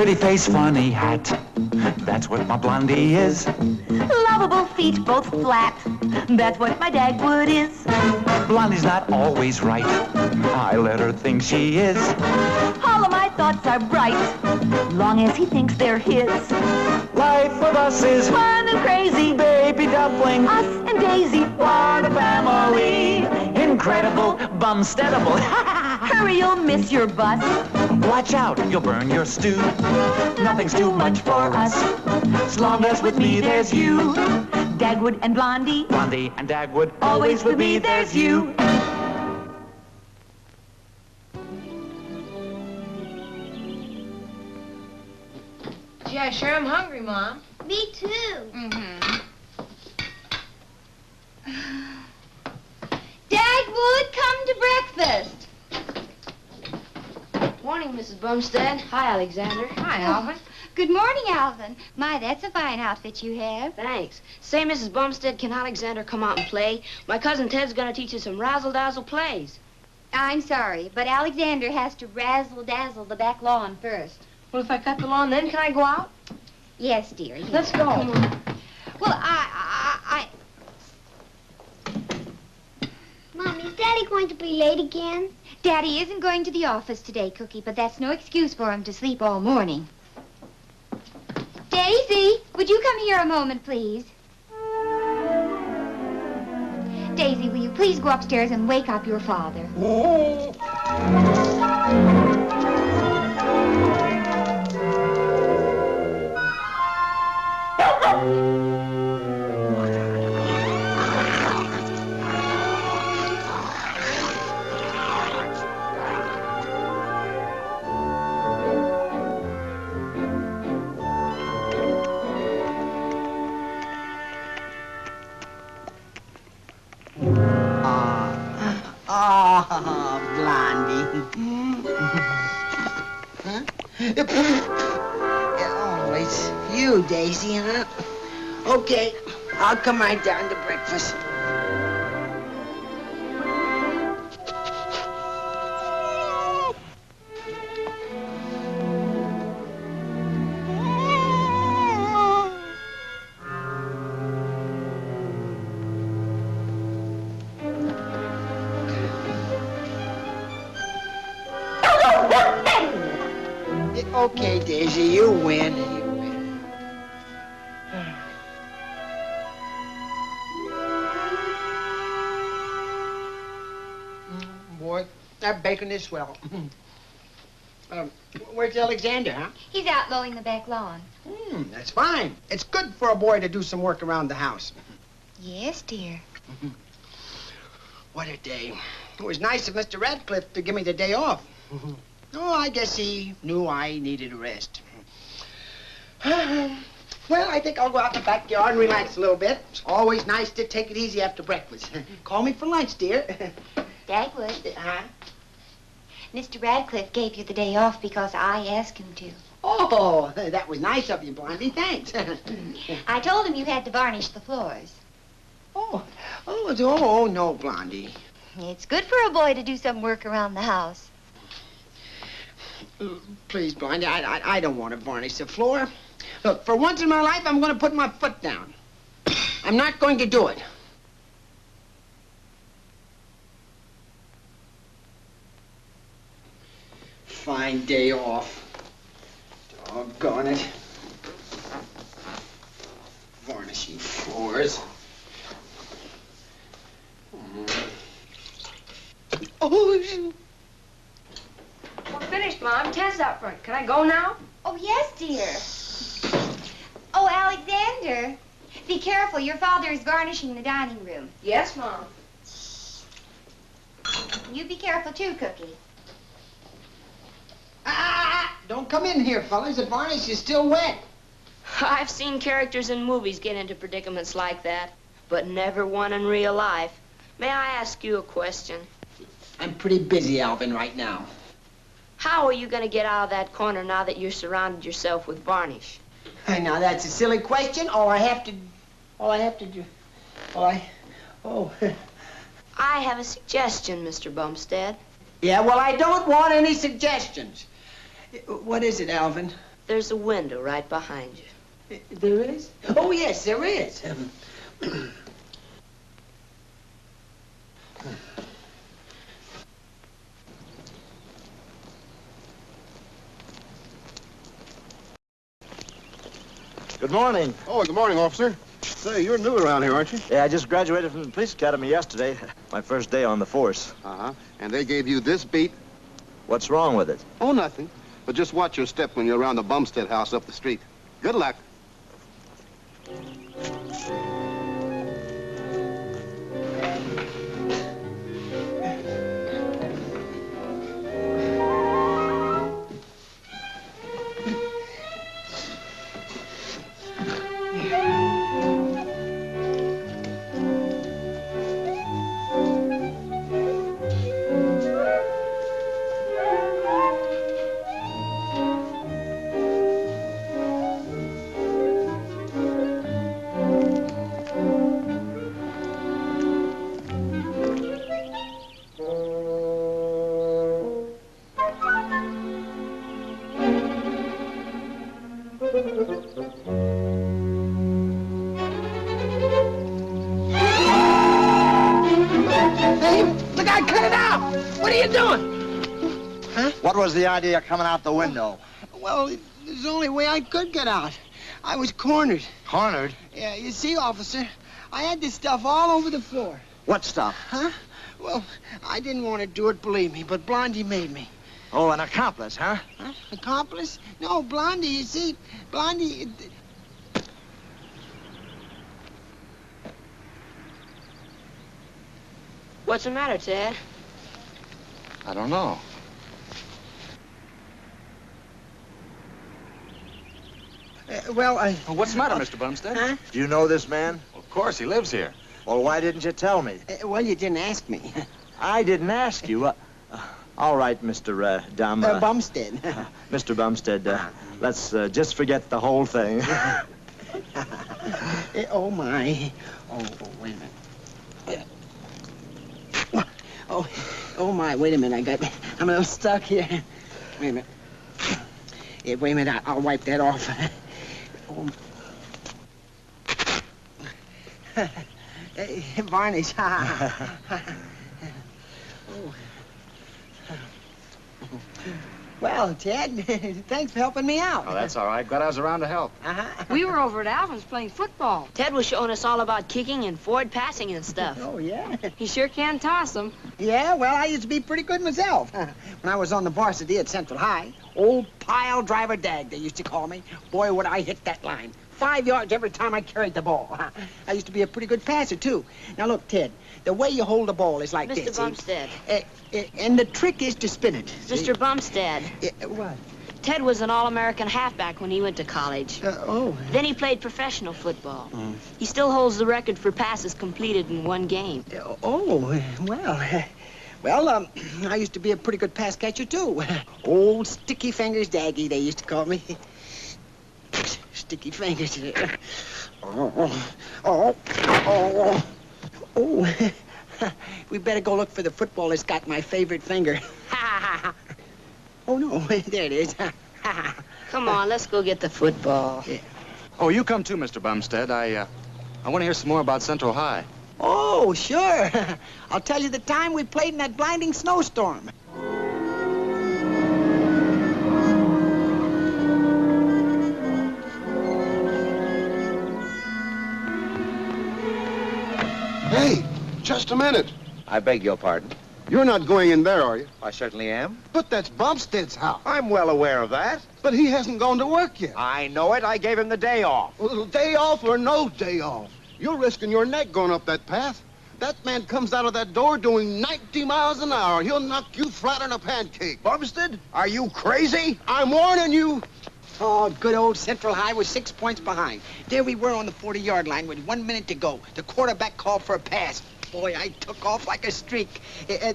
Pretty face, funny hat. That's what my Blondie is. Lovable feet, both flat. That's what my Dagwood is. Blondie's not always right. I let her think she is. All of my thoughts are bright, long as he thinks they're his. Life with us is Fun and crazy, baby dumpling. us and Daisy. What a family. Incredible, bumsteadable. Hurry, you'll miss your bus. Watch out, you'll burn your stew. Nothing's too much for us. As long as with me there's you. Dagwood and Blondie, Blondie and Dagwood, always with me there's you. Gee, I sure am hungry, Mom. Me too. Dagwood, come to breakfast. Morning, Mrs. Bumstead. Hi, Alexander. Hi, Alvin. Good morning, Alvin. My, that's a fine outfit you have. Thanks. Say, Mrs. Bumstead, can Alexander come out and play? My cousin Ted's gonna teach us some razzle-dazzle plays. I'm sorry, but Alexander has to razzle-dazzle the back lawn first. Well, if I cut the lawn, then can I go out? Yes, dear. Yes. Let's go. Well, Mom, is Daddy going to be late again? Daddy isn't going to the office today, Cookie, but that's no excuse for him to sleep all morning. Daisy, would you come here a moment, please? Daisy, will you please go upstairs and wake up your father? Blondie. Huh? Oh, it's you, Daisy, huh? Okay, I'll come right down to breakfast. Okay, Daisy, you win. You win. Boy, that bacon is swell. Where's Alexander, huh? He's out mowing the back lawn. That's fine. It's good for a boy to do some work around the house. Yes, dear. What a day. It was nice of Mr. Radcliffe to give me the day off. Oh, I guess he knew I needed a rest. Well, I think I'll go out in the backyard and relax a little bit. It's always nice to take it easy after breakfast. Call me for lunch, dear. Dagwood, Huh? Mr. Radcliffe gave you the day off because I asked him to. Oh, that was nice of you, Blondie. Thanks. I told him you had to varnish the floors. Oh, no, Blondie. It's good for a boy to do some work around the house. Please, Blondie, I don't want to varnish the floor. Look, for once in my life, I'm going to put my foot down. I'm not going to do it. Fine day off. Doggone it. Varnishing floors. Oh, We're finished, Mom. Ted's out front. Can I go now? Oh, yes, dear. Oh, Alexander, be careful. Your father is varnishing the dining room. Yes, Mom. You be careful, too, Cookie. Don't come in here, fellas. The varnish is still wet. I've seen characters in movies get into predicaments like that, but never one in real life. May I ask you a question? I'm pretty busy, Alvin, right now. How are you going to get out of that corner now that you're surrounded yourself with varnish? Hey, now, that's a silly question. I have to do... I have a suggestion, Mr. Bumstead. Yeah, well, I don't want any suggestions. What is it, Alvin? There's a window right behind you. There is? Oh, yes, there is. Good morning. Oh, good morning, officer. Say, you're new around here, aren't you? Yeah, I just graduated from the police academy yesterday. My first day on the force. Uh-huh. And they gave you this beat? What's wrong with it? Oh, nothing. But just watch your step when you're around the Bumstead house up the street. Good luck. What was the idea of coming out the window? Well, there's the only way I could get out. I was cornered. Cornered? Yeah, you see, officer, I had this stuff all over the floor. What stuff? Huh? Well, I didn't want to do it, believe me, but Blondie made me. Oh, an accomplice, huh? Huh? Accomplice? No, Blondie, you see, Blondie... What's the matter, Ted? I don't know. Well, What's the matter, Mr. Bumstead? Huh? Do you know this man? Of course, he lives here. Well, why didn't you tell me? Well, you didn't ask me. I didn't ask you. All right, Mr. Bumstead. Mr. Bumstead, let's just forget the whole thing. Oh, my. Oh, wait a minute. Oh, my, wait a minute. I'm stuck here. Wait a minute. Yeah, wait a minute, I'll wipe that off. Oh. Varnish. Well, Ted, thanks for helping me out. Oh, that's all right. Glad I was around to help. We were over at Alvin's playing football. Ted was showing us all about kicking and forward passing and stuff. Oh, yeah? He sure can toss them. Yeah, well, I used to be pretty good myself. When I was on the varsity at Central High, old pile driver Dag, they used to call me. Boy, would I hit that line. 5 yards every time I carried the ball. I used to be a pretty good passer, too. Now, look, Ted, the way you hold the ball is like this. Mr. Bumstead. And the trick is to spin it. Mr. Bumstead. What? Ted was an All-American halfback when he went to college. Oh. Then he played professional football. He still holds the record for passes completed in one game. Oh, well, I used to be a pretty good pass catcher, too. Old Sticky Fingers Daggy, they used to call me. Sticky Fingers. Oh. We better go look for the football that's got my favorite finger. Oh, no, there it is. Come on, let's go get the football. Yeah. Oh, you come too, Mr. Bumstead. I want to hear some more about Central High. Oh, sure. I'll tell you the time we played in that blinding snowstorm. Hey, just a minute. I beg your pardon. You're not going in there, are you? I certainly am. But that's Bumstead's house. I'm well aware of that. But he hasn't gone to work yet. I know it. I gave him the day off. Well, day off or no day off, you're risking your neck going up that path. That man comes out of that door doing 90 miles an hour. He'll knock you flat on a pancake. Bumstead, are you crazy? I'm warning you. Oh, good old Central High was 6 points behind. There we were on the 40-yard line with 1 minute to go. The quarterback called for a pass. Boy, I took off like a streak.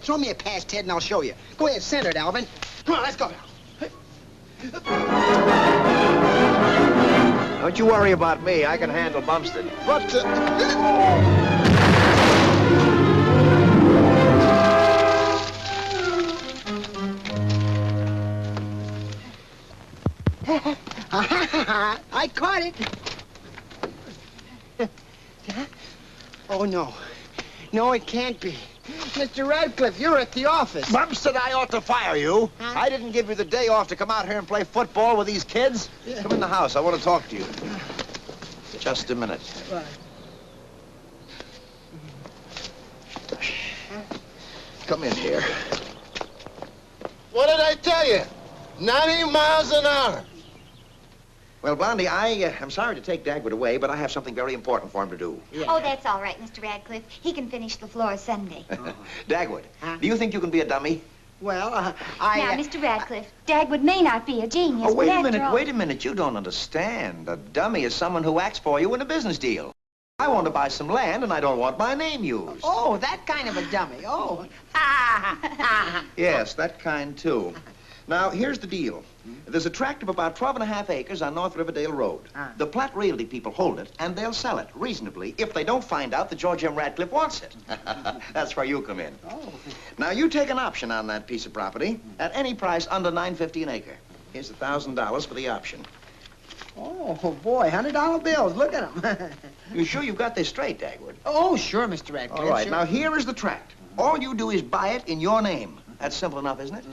Throw me a pass, Ted, and I'll show you. Go ahead, center it, Alvin. Come on, let's go now. Don't you worry about me. I can handle Bumstead. But, I caught it. Oh, no. No, it can't be. Mr. Radcliffe, you're at the office. Bumstead, I ought to fire you. Huh? I didn't give you the day off to come out here and play football with these kids. Yeah. Come in the house. I want to talk to you. Just a minute. Right. Come in here. What did I tell you? 90 miles an hour. Well, Blondie, I am sorry to take Dagwood away, but I have something very important for him to do. Yeah. Oh, that's all right, Mr. Radcliffe. He can finish the floor Sunday. Dagwood, Huh? do you think you can be a dummy? Well, Now, Mr. Radcliffe, Dagwood may not be a genius, Oh, wait but a after minute, all... wait a minute. You don't understand. A dummy is someone who acts for you in a business deal. I want to buy some land, and I don't want my name used. oh, that kind of a dummy. Oh. Yes, that kind, too. Now, here's the deal. There's a tract of about 12.5 acres on North Riverdale Road. The Platte Realty people hold it, and they'll sell it reasonably if they don't find out that George M. Radcliffe wants it. That's where you come in. Oh. Now, you take an option on that piece of property at any price under $9.50 an acre. Here's $1,000 for the option. Oh, boy, $100 bills. Look at them. You sure you've got this straight, Dagwood? Oh, sure, Mr. Radcliffe. All right, sure. now here is the tract. All you do is buy it in your name. That's simple enough, isn't it?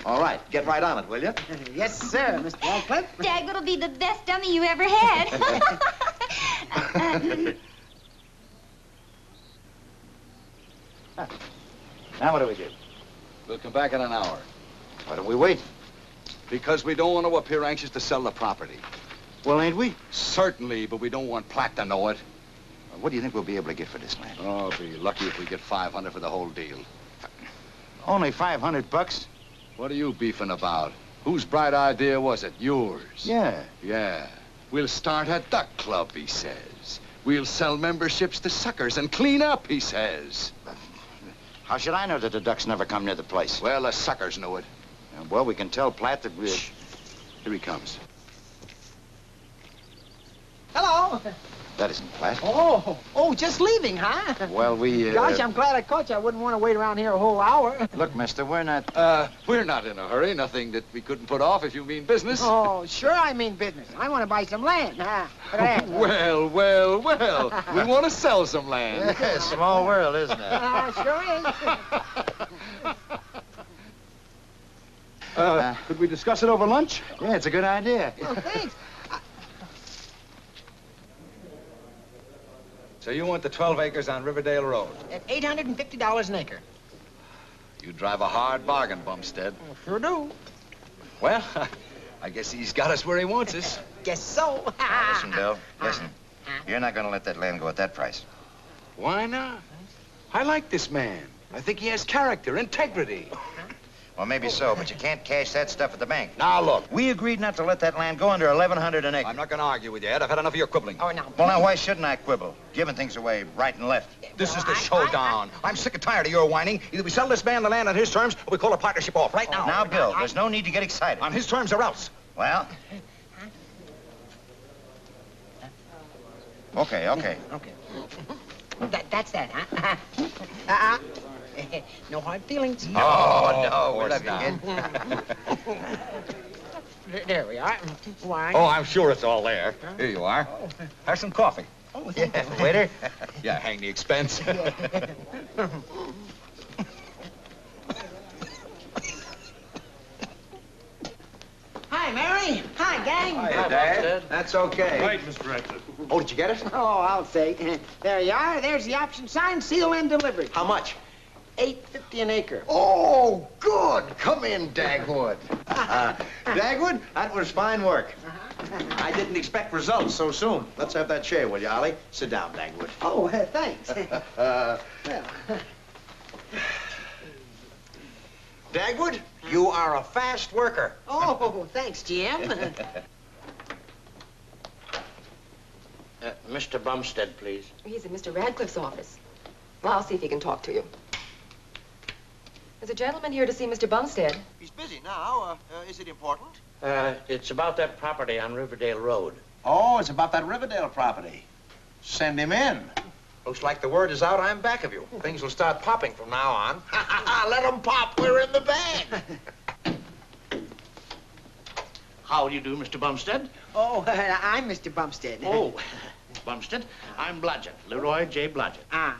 All right, get right on it, will you? Yes, sir, Mr. Radcliffe. Dagwood will be the best dummy you ever had. Now what do we do? We'll come back in an hour. Why don't we wait? Because we don't want to appear anxious to sell the property. Well, ain't we? Certainly, but we don't want Platt to know it. What do you think we'll be able to get for this land? Oh, I'll be lucky if we get $500 for the whole deal. Only $500. What are you beefing about? Whose bright idea was it? Yours? Yeah. Yeah. We'll start a duck club, he says. We'll sell memberships to suckers and clean up, he says. How should I know that the ducks never come near the place? Well, the suckers know it. Well, we can tell Platt that we... Shh. Here he comes. Hello. That isn't Platt. Oh, just leaving, huh? Well, we... Gosh, I'm glad I caught you. I wouldn't want to wait around here a whole hour. Look, mister, we're not... We're not in a hurry. Nothing that we couldn't put off if you mean business. Oh, sure I mean business. I want to buy some land, huh? Well. We want to sell some land. Yeah, small world, isn't it? Sure is. Could we discuss it over lunch? Yeah, it's a good idea. Well, thanks. So you want the 12 acres on Riverdale Road? At $850 an acre. You drive a hard bargain, Bumstead. Well, sure do. Well, I guess he's got us where he wants us. Guess so. Listen, Bill, listen. You're not going to let that land go at that price. Why not? I like this man. I think he has character, integrity. Well, maybe so, but you can't cash that stuff at the bank. Now, look. We agreed not to let that land go under $1,100 an acre. I'm not going to argue with you, Ed. I've had enough of your quibbling. Oh, no. Well, now, why shouldn't I quibble? Giving things away right and left. This is the showdown. I'm sick and tired of your whining. Either we sell this man the land on his terms, or we call a partnership off right now. Now, Bill, there's no need to get excited. On his terms or else. Well... Okay. Okay. That's that, huh? No hard feelings. No, we're let not. There we are. Wine. Oh, I'm sure it's all there. Here you are. Have some coffee. Oh, thank you. Waiter? Yeah, hang the expense. Hi, Mary. Hi, gang. Hey, Dad. That's okay. Right, Mr. Radcliffe. Oh, did you get it? Oh, I'll say. There you are. There's the option signed, sealed, and delivered. How much? $850 an acre. Oh, good. Come in, Dagwood. Dagwood, that was fine work. I didn't expect results so soon. Let's have that chair, will you, Ollie? Sit down, Dagwood. Oh, thanks. Well. Dagwood, you are a fast worker. Oh, thanks, Jim. Mr. Bumstead, please. He's in Mr. Radcliffe's office. Well, I'll see if he can talk to you. There's a gentleman here to see Mr. Bumstead. He's busy now. Is it important? It's about that property on Riverdale Road. Oh, it's about that Riverdale property. Send him in. Looks like the word is out, I'm back of you. Things will start popping from now on. Let them pop. We're in the bag. How do you do, Mr. Bumstead? Oh, I'm Mr. Bumstead. Oh, Bumstead. I'm Blodgett, Leroy J. Blodgett. Ah.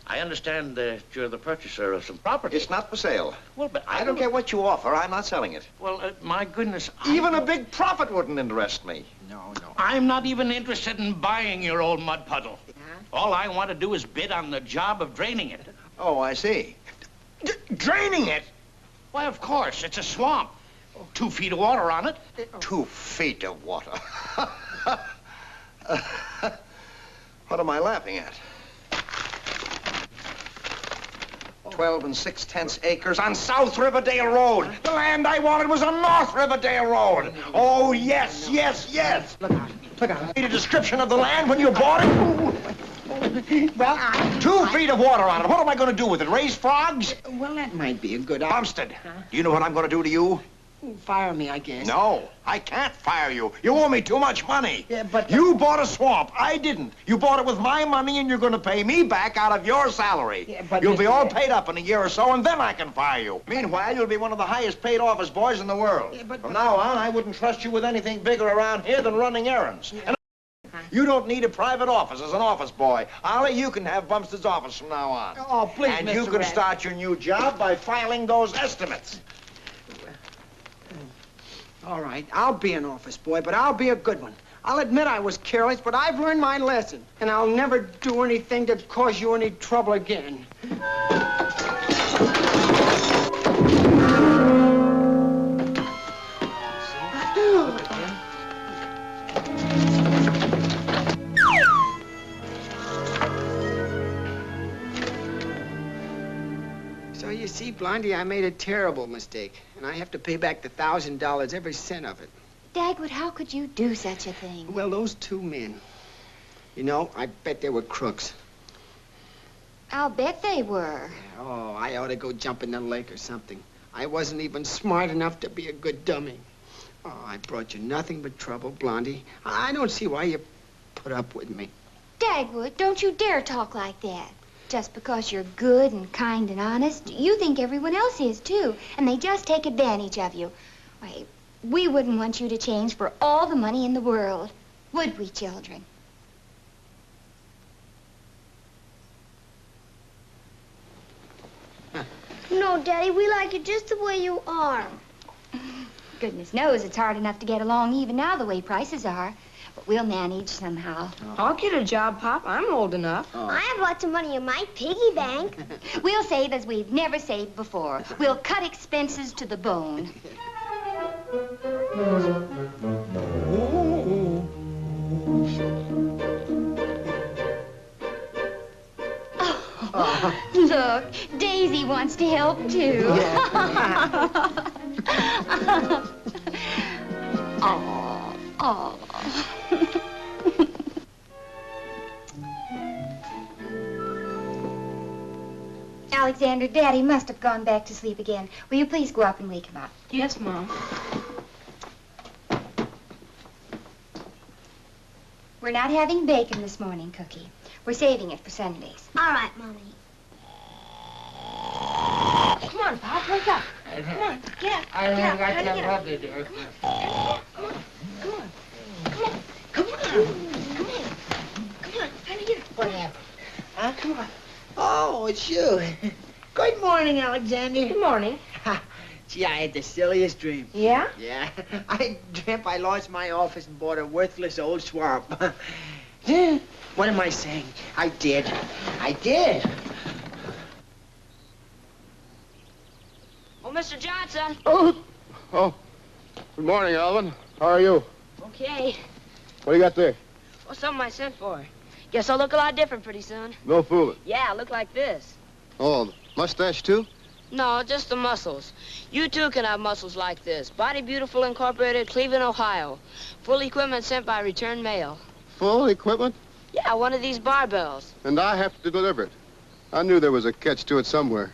I understand that you're the purchaser of some property. It's not for sale. Well, but I don't care what you offer. I'm not selling it. Well, my goodness. Even a big profit wouldn't interest me. No. I'm not even interested in buying your old mud puddle. All I want to do is bid on the job of draining it. Oh, I see. Draining it? Why, of course. It's a swamp. 2 feet of water on it. 2 feet of water. What am I laughing at? 12 6/10 acres on South Riverdale Road. The land I wanted was on North Riverdale Road. Oh, yes. Look out. Need a description of the land when you bought it? Well, 2 feet of water on it. What am I going to do with it? Raise frogs? Well, that might be a good idea. Bumstead, do you know what I'm going to do to you? Fire me, I guess. No, I can't fire you. You owe me too much money. Yeah, but... You bought a swamp. I didn't. You bought it with my money, and you're going to pay me back out of your salary. Yeah, but you'll be Mr. all paid up in a year or so, and then I can fire you. Meanwhile, you'll be one of the highest paid office boys in the world. Yeah, but... From now on, I wouldn't trust you with anything bigger around here than running errands. And you don't need a private office as an office boy. Ollie, you can have Bumstead's office from now on. Oh, please, And Mr. you can Rat. start your new job by filing those estimates. All right, I'll be an office boy, but I'll be a good one. I'll admit I was careless, but I've learned my lesson. And I'll never do anything to cause you any trouble again. So you see, Blondie, I made a terrible mistake, and I have to pay back the $1,000, every cent of it. Dagwood, how could you do such a thing? Well, those 2 men, you know, I bet they were crooks. I'll bet they were. Oh, I ought to go jump in the lake or something. I wasn't even smart enough to be a good dummy. Oh, I brought you nothing but trouble, Blondie. I don't see why you put up with me. Dagwood, don't you dare talk like that. Just because you're good and kind and honest, you think everyone else is, too. And they just take advantage of you. Why, we wouldn't want you to change for all the money in the world. Would we, children? No, Daddy, we like you just the way you are. Goodness knows it's hard enough to get along even now the way prices are. But we'll manage somehow. I'll get a job, Pop. I'm old enough. I have lots of money in my piggy bank. We'll save as we've never saved before. We'll cut expenses to the bone. Oh, look, Daisy wants to help, too. Oh. Alexander, Daddy must have gone back to sleep again. Will you please go up and wake him up? Yes, Mom. We're not having bacon this morning, Cookie. We're saving it for Sundays. All right, Mommy. Come on, Pop, wake up. Come on, get up. I get up. got Try to that get up. puppy there. Come on. Come on, try to get up. What happened? Huh? Come on. Oh, it's you. Good morning, Alexander. Good morning. Gee, I had the silliest dream. Yeah? Yeah. I dreamt I lost my office and bought a worthless old swamp. What am I saying? I did. Oh, Mr. Johnson. Oh. Good morning, Alvin. How are you? Okay. What do you got there? Well, something I sent for. Guess I'll look a lot different pretty soon. No fooling. Yeah, I look like this. Oh, mustache, too? No, just the muscles. You, too, can have muscles like this. Body Beautiful Incorporated, Cleveland, Ohio. Full equipment sent by return mail. Full equipment? Yeah, one of these barbells. And I have to deliver it. I knew there was a catch to it somewhere.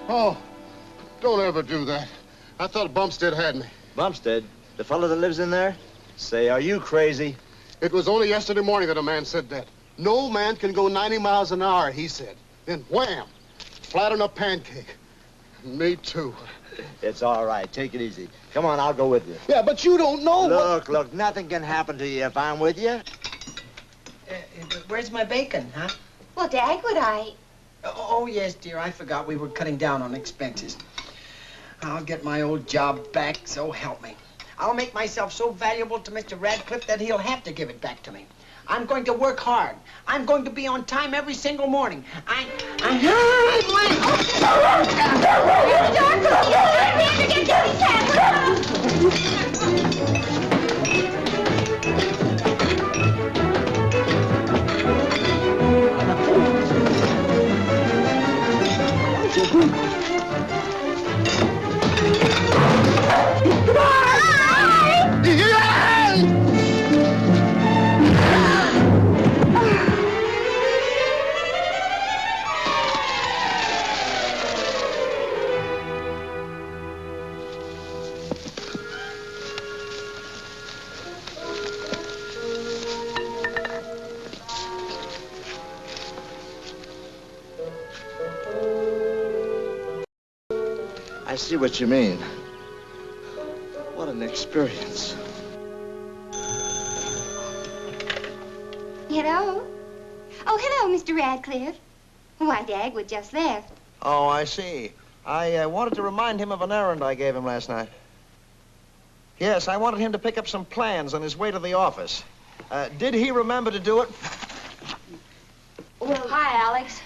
Oh, don't ever do that. I thought Bumstead had me. Bumstead? The fellow that lives in there? Say, are you crazy? It was only yesterday morning that a man said that. No man can go 90 miles an hour, he said. Then wham! Flat on a pancake. Me too. It's all right. Take it easy. Come on, I'll go with you. Yeah, but you don't know Look, nothing can happen to you if I'm with you. Where's my bacon, huh? Well, Dagwood, Oh, yes, dear. I forgot we were cutting down on expenses. I'll get my old job back, so help me. I'll make myself so valuable to Mr. Radcliffe that he'll have to give it back to me. I'm going to work hard. I'm going to be on time every single morning. I see what you mean. What an experience. Hello? Oh, hello, Mr. Radcliffe. Why, Dagwood just left. Oh, I see. I wanted to remind him of an errand I gave him last night. Yes, I wanted him to pick up some plans on his way to the office. Did he remember to do it? Well, hi, Alex.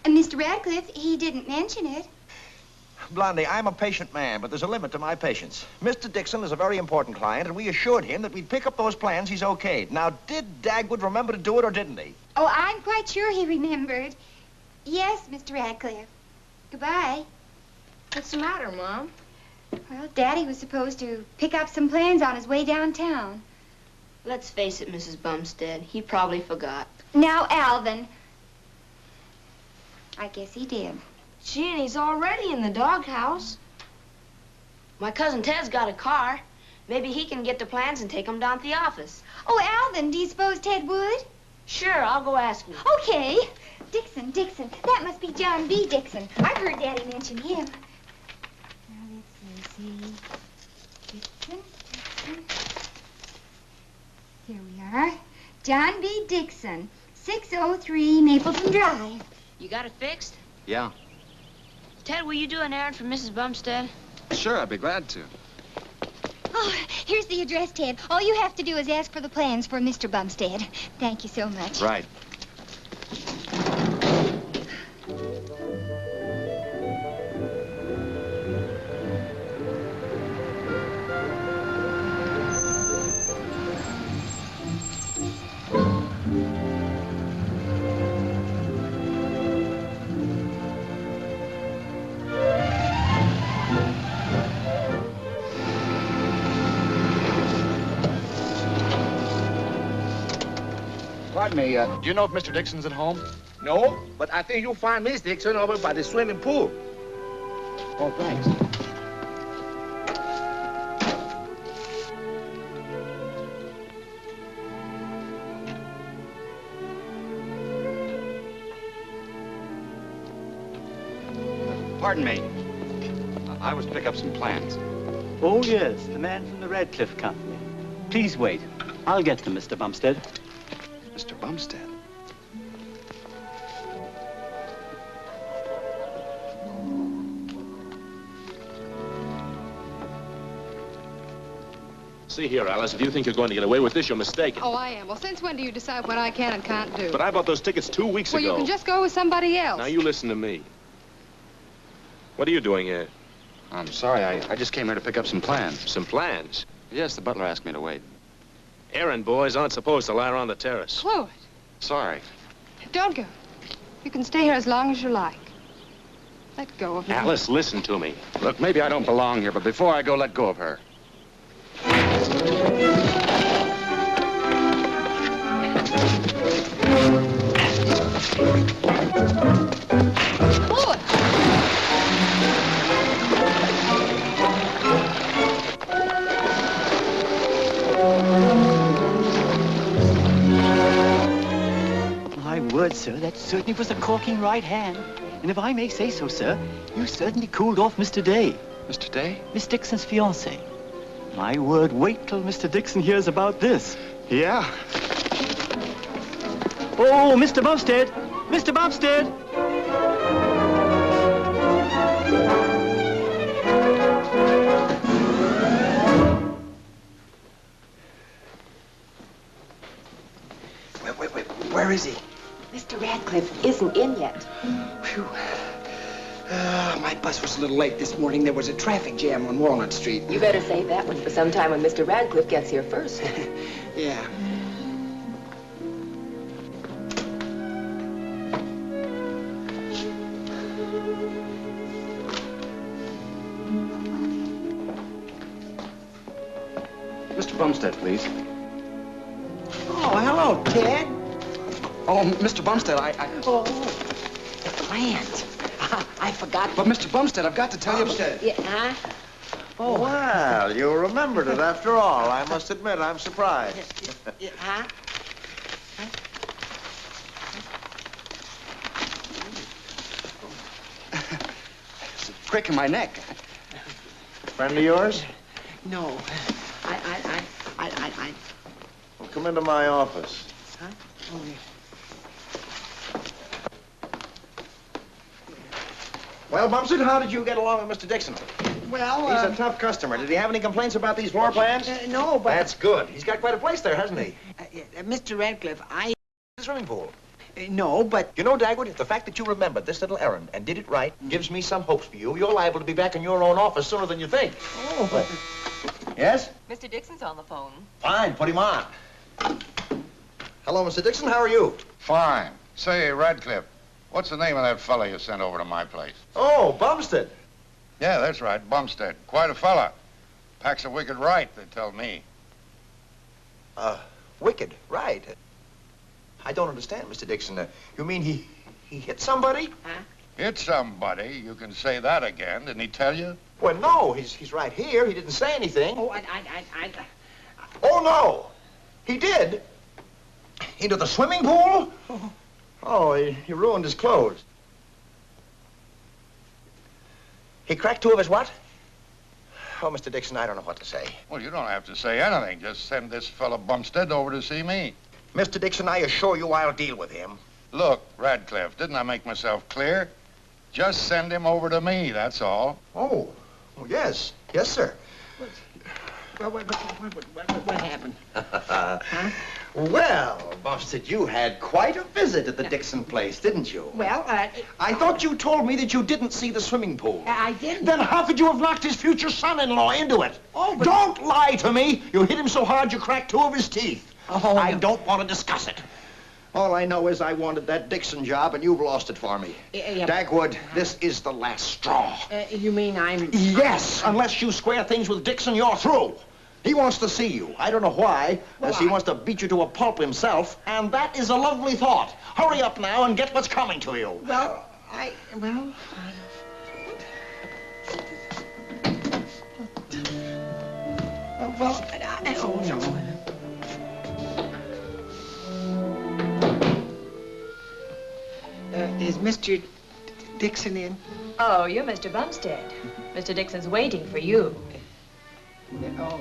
Mr. Radcliffe, he didn't mention it. Blondie, I'm a patient man, but there's a limit to my patience. Mr. Dixon is a very important client, and we assured him that we'd pick up those plans he's okayed. Now, did Dagwood remember to do it, or didn't he? Oh, I'm quite sure he remembered. Yes, Mr. Radcliffe. Goodbye. What's the matter, Mom? Well, Daddy was supposed to pick up some plans on his way downtown. Let's face it, Mrs. Bumstead. He probably forgot. Now, Alvin. I guess he did. Gee, and he's already in the doghouse. My cousin Ted's got a car. Maybe he can get the plans and take them down to the office. Oh, Alvin, do you suppose Ted would? Sure, I'll go ask him. Okay. Dixon. That must be John B. Dixon. I've heard Daddy mention him. Now, let's see. Dixon. Here we are. John B. Dixon, 603 Mapleton Drive. You got it fixed? Yeah. Ted, will you do an errand for Mrs. Bumstead? Sure, I'd be glad to. Oh, here's the address, Ted. All you have to do is ask for the plans for Mr. Bumstead. Thank you so much. Right. Pardon me, do you know if Mr. Dixon's at home? No, but I think you'll find Miss Dixon over by the swimming pool. Oh, thanks. Pardon me. I was to pick up some plans. Oh, yes, the man from the Radcliffe Company. Please wait. I'll get them, Mr. Bumstead. Mr. Bumstead? See here, Alice, if you think you're going to get away with this, you're mistaken. Oh, I am. Well, since when do you decide what I can and can't do? But I bought those tickets 2 weeks ago. Well, you can just go with somebody else. Now, you listen to me. What are you doing here? I'm sorry, I just came here to pick up some plans. Some plans? Yes, the butler asked me to wait. Errand boys aren't supposed to lie around the terrace. Chloe. Sorry. Don't go. You can stay here as long as you like. Let go of me. Alice, listen to me. Look, maybe I don't belong here, but before I go, let go of her. Chloe. My word, sir, that certainly was a corking right hand. And if I may say so, sir, you certainly cooled off Mr. Day. Mr. Day? Miss Dixon's fiancé. My word, wait till Mr. Dixon hears about this. Yeah. Oh, Mr. Bumstead! Mr. Bumstead! Wait, where is he? Mr. Radcliffe isn't in yet. Phew. My bus was a little late this morning. There was a traffic jam on Walnut Street. You better save that one for some time when Mr. Radcliffe gets here first. Yeah. Mr. Bumstead, please. Oh, hello, Ted. Oh, Mr. Bumstead, Oh, the plant. I forgot. But, Mr. Bumstead, I've got to tell you... Yeah, huh? Oh. Well, you remembered it after all. I must admit, I'm surprised. Huh? It's a crick in my neck. Friend of yours? No. I... Well, come into my office. Huh? Oh, yeah. Well, Bumstead, how did you get along with Mr. Dixon? Well, He's a tough customer. Did he have any complaints about these floor plans? No, but... That's good. He's got quite a place there, hasn't he? Mr. Radcliffe, The swimming pool. No, but... You know, Dagwood, the fact that you remembered this little errand and did it right gives me some hopes for you. You're liable to be back in your own office sooner than you think. Oh. Yes? Mr. Dixon's on the phone. Fine, put him on. Hello, Mr. Dixon, how are you? Fine. Say, Radcliffe, what's the name of that fella you sent over to my place? Oh, Bumstead. Yeah, that's right, Bumstead. Quite a fella. Packs a wicked right, they tell me. Wicked, right. I don't understand, Mr. Dixon. You mean he hit somebody? Huh? Hit somebody? You can say that again. Didn't he tell you? Well, no, he's right here. He didn't say anything. Oh, Oh, no. He did. Into the swimming pool? Oh, he ruined his clothes. He cracked two of his what? Oh, Mr. Dixon, I don't know what to say. Well, you don't have to say anything. Just send this fella Bumstead over to see me. Mr. Dixon, I assure you I'll deal with him. Look, Radcliffe, didn't I make myself clear? Just send him over to me, that's all. Oh, yes. Yes, sir. What happened? Huh? Well, Bumstead, you had quite a visit at the Dixon place, didn't you? Well, I thought you told me that you didn't see the swimming pool. I didn't. Then how could you have knocked his future son-in-law into it? Oh, but... Don't lie to me. You hit him so hard you cracked two of his teeth. Oh, I don't want to discuss it. All I know is I wanted that Dixon job, and you've lost it for me. Dagwood, this is the last straw. You mean I'm... Yes, unless you square things with Dixon, you're through. He wants to see you. I don't know why, unless he wants to beat you to a pulp himself, and that is a lovely thought. Hurry up now and get what's coming to you. Well, oh, no. Is Mr. Dixon in? Oh, you're Mr. Bumstead. Mr. Dixon's waiting for you. Oh.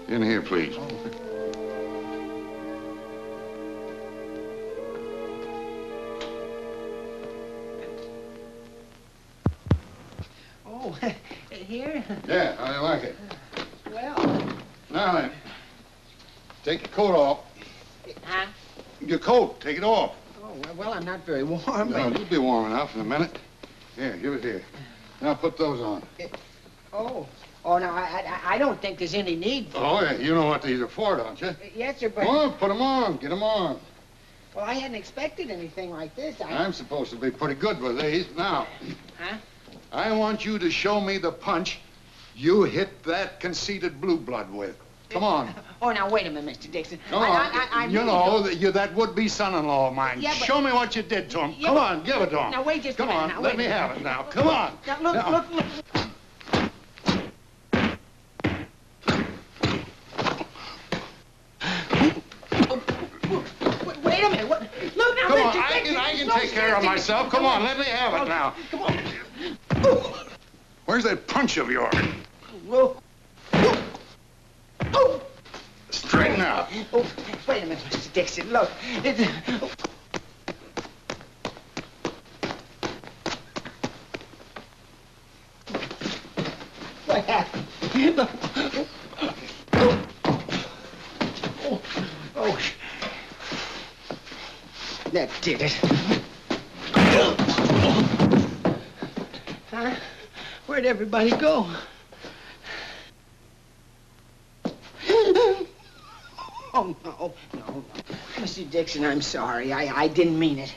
In here, please. Oh, here? Yeah, how do you like it? Well... Now then, take your coat off. Huh? Your coat, take it off. Oh, well, I'm not very warm, No, but... you'll be warm enough in a minute. Here, give it here. Now put those on. Oh. Oh, no, I don't think there's any need for Oh, yeah, you know what these are for, don't you? Yes, sir, but... Come on, put them on. Get them on. Well, I hadn't expected anything like this. I'm supposed to be pretty good with these. Now, Huh? I want you to show me the punch you hit that conceited blue blood with. Come on. Oh, now, wait a minute, Mr. Dixon. Come on. You really know, don't- that would-be son-in-law of mine. Yeah, but- Show me what you did to him. Yeah, Come but- on, give it to him. Now, wait just a Come minute. on, Now, let wait me a have minute. it now. Come on. Now, look. Wait a minute. What? Look now, Come Mr. on, I Dixon. can No, take care of Dixon. myself. Come on, let me have it now. Come on. Where's that punch of yours? Whoa. Straighten out. Oh, wait a minute, Mr. Dixon. Look. What happened? Look. Oh. That did it. Huh? Where'd everybody go? Oh, no. Mr. Dixon, I'm sorry. I didn't mean it.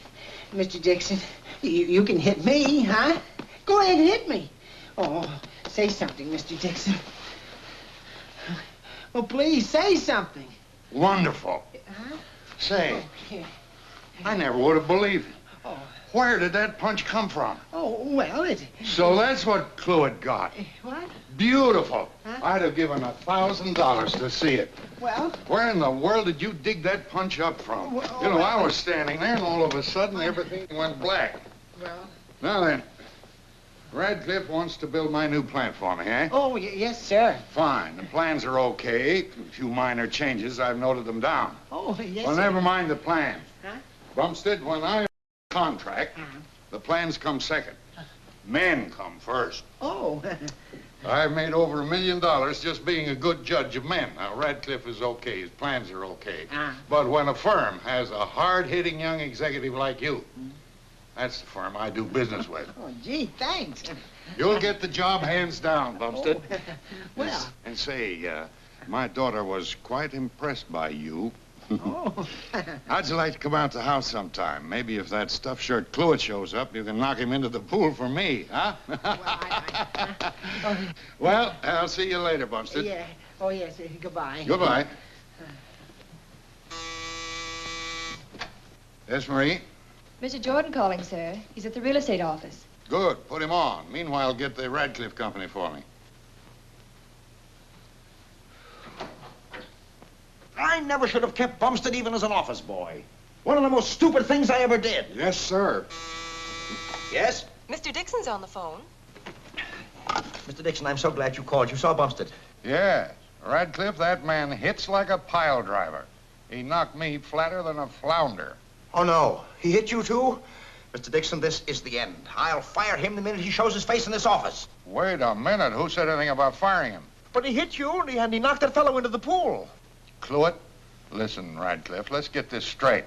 Mr. Dixon, you can hit me, huh? Go ahead and hit me. Oh, say something, Mr. Dixon. Oh, please, say something. Wonderful. Huh? Say, Oh, yeah. I never would have believed it. Oh. Where did that punch come from? Oh, well, So that's what Clewett got. What? Beautiful. Huh? I'd have given $1,000 to see it. Well? Where in the world did you dig that punch up from? Well, You know, I was standing there, and all of a sudden, everything went black. Well? Now then, Radcliffe wants to build my new plant for me, eh? Oh, yes, sir. Fine. The plans are okay. A few minor changes. I've noted them down. Oh, yes, Well, sir. never mind the plans. Huh? Bumstead, when I contract, the plans come second. Men come first. Oh. I've made over $1 million just being a good judge of men. Now, Radcliffe is okay. His plans are okay. But when a firm has a hard-hitting young executive like you, that's the firm I do business with. Oh, gee, thanks. You'll get the job hands down, Bumstead. Oh, well. And say, my daughter was quite impressed by you. Oh. How'd you like to come out to the house sometime? Maybe if that stuffed shirt Clewett shows up, you can knock him into the pool for me, huh? Well, I'll see you later, Bumstead. Yeah. Oh, yes. Goodbye. Goodbye. Yes, Marie? Mr. Jordan calling, sir. He's at the real estate office. Good. Put him on. Meanwhile, get the Radcliffe Company for me. I never should have kept Bumstead even as an office boy. One of the most stupid things I ever did. Yes, sir. Yes? Mr. Dixon's on the phone. Mr. Dixon, I'm so glad you called. You saw Bumstead. Yes. Radcliffe, that man hits like a pile driver. He knocked me flatter than a flounder. Oh, no. He hit you, too? Mr. Dixon, this is the end. I'll fire him the minute he shows his face in this office. Wait a minute. Who said anything about firing him? But he hit you, and he knocked that fellow into the pool. Clewett, listen, Radcliffe, let's get this straight.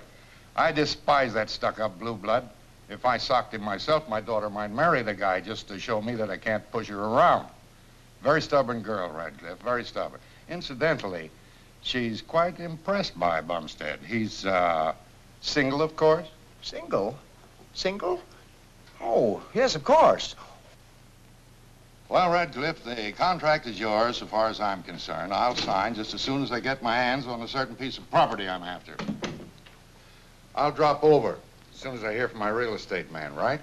I despise that stuck-up blue blood. If I socked him myself, my daughter might marry the guy just to show me that I can't push her around. Very stubborn girl, Radcliffe, very stubborn. Incidentally, she's quite impressed by Bumstead. He's, single, of course? Single? Single? Oh, yes, of course. Well, Radcliffe, the contract is yours so far as I'm concerned. I'll sign just as soon as I get my hands on a certain piece of property I'm after. I'll drop over as soon as I hear from my real estate man, right?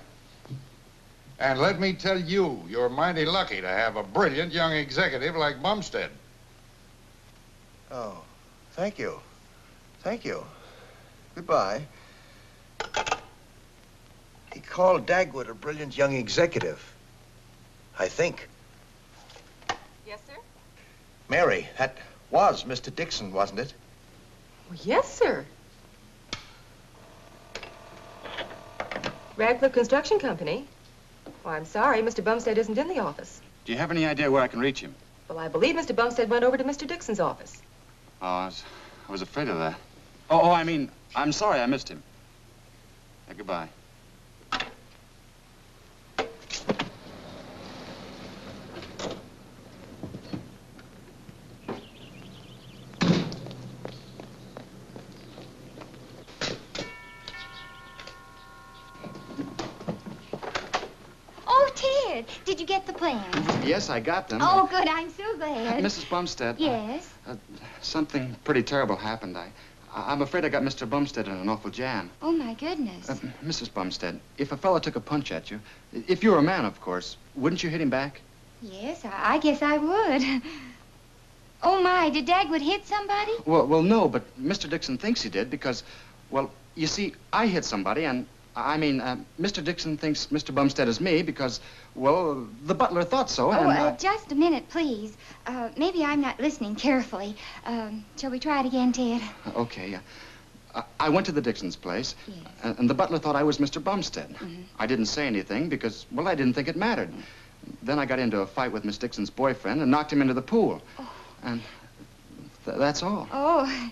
And let me tell you, you're mighty lucky to have a brilliant young executive like Bumstead. Oh, thank you. Thank you. Goodbye. He called Dagwood a brilliant young executive. I think. Yes, sir? Mary, that was Mr. Dixon, wasn't it? Well, yes, sir. Radcliffe Construction Company. Well, I'm sorry, Mr. Bumstead isn't in the office. Do you have any idea where I can reach him? Well, I believe Mr. Bumstead went over to Mr. Dixon's office. Oh, I was afraid of that. Oh, I mean, I'm sorry I missed him. Goodbye. good. Did you get the plans? Yes, I got them. Oh, good. I'm so glad. Mrs. Bumstead. Yes? Something pretty terrible happened. I'm afraid I got Mr. Bumstead in an awful jam. Oh, my goodness. Mrs. Bumstead, if a fellow took a punch at you, if you were a man, of course, wouldn't you hit him back? Yes, I guess I would. Oh, my, did Dagwood hit somebody? Well, no, but Mr. Dixon thinks he did because, well, you see, I hit somebody, and, Mr. Dixon thinks Mr. Bumstead is me because, well, the butler thought so, and... just a minute, please. Maybe I'm not listening carefully. Shall we try it again, Ted? Okay, I went to the Dixon's place, yes. And the butler thought I was Mr. Bumstead. I didn't say anything because, well, I didn't think it mattered. Then I got into a fight with Miss Dixon's boyfriend and knocked him into the pool. Oh. And that's all. Oh,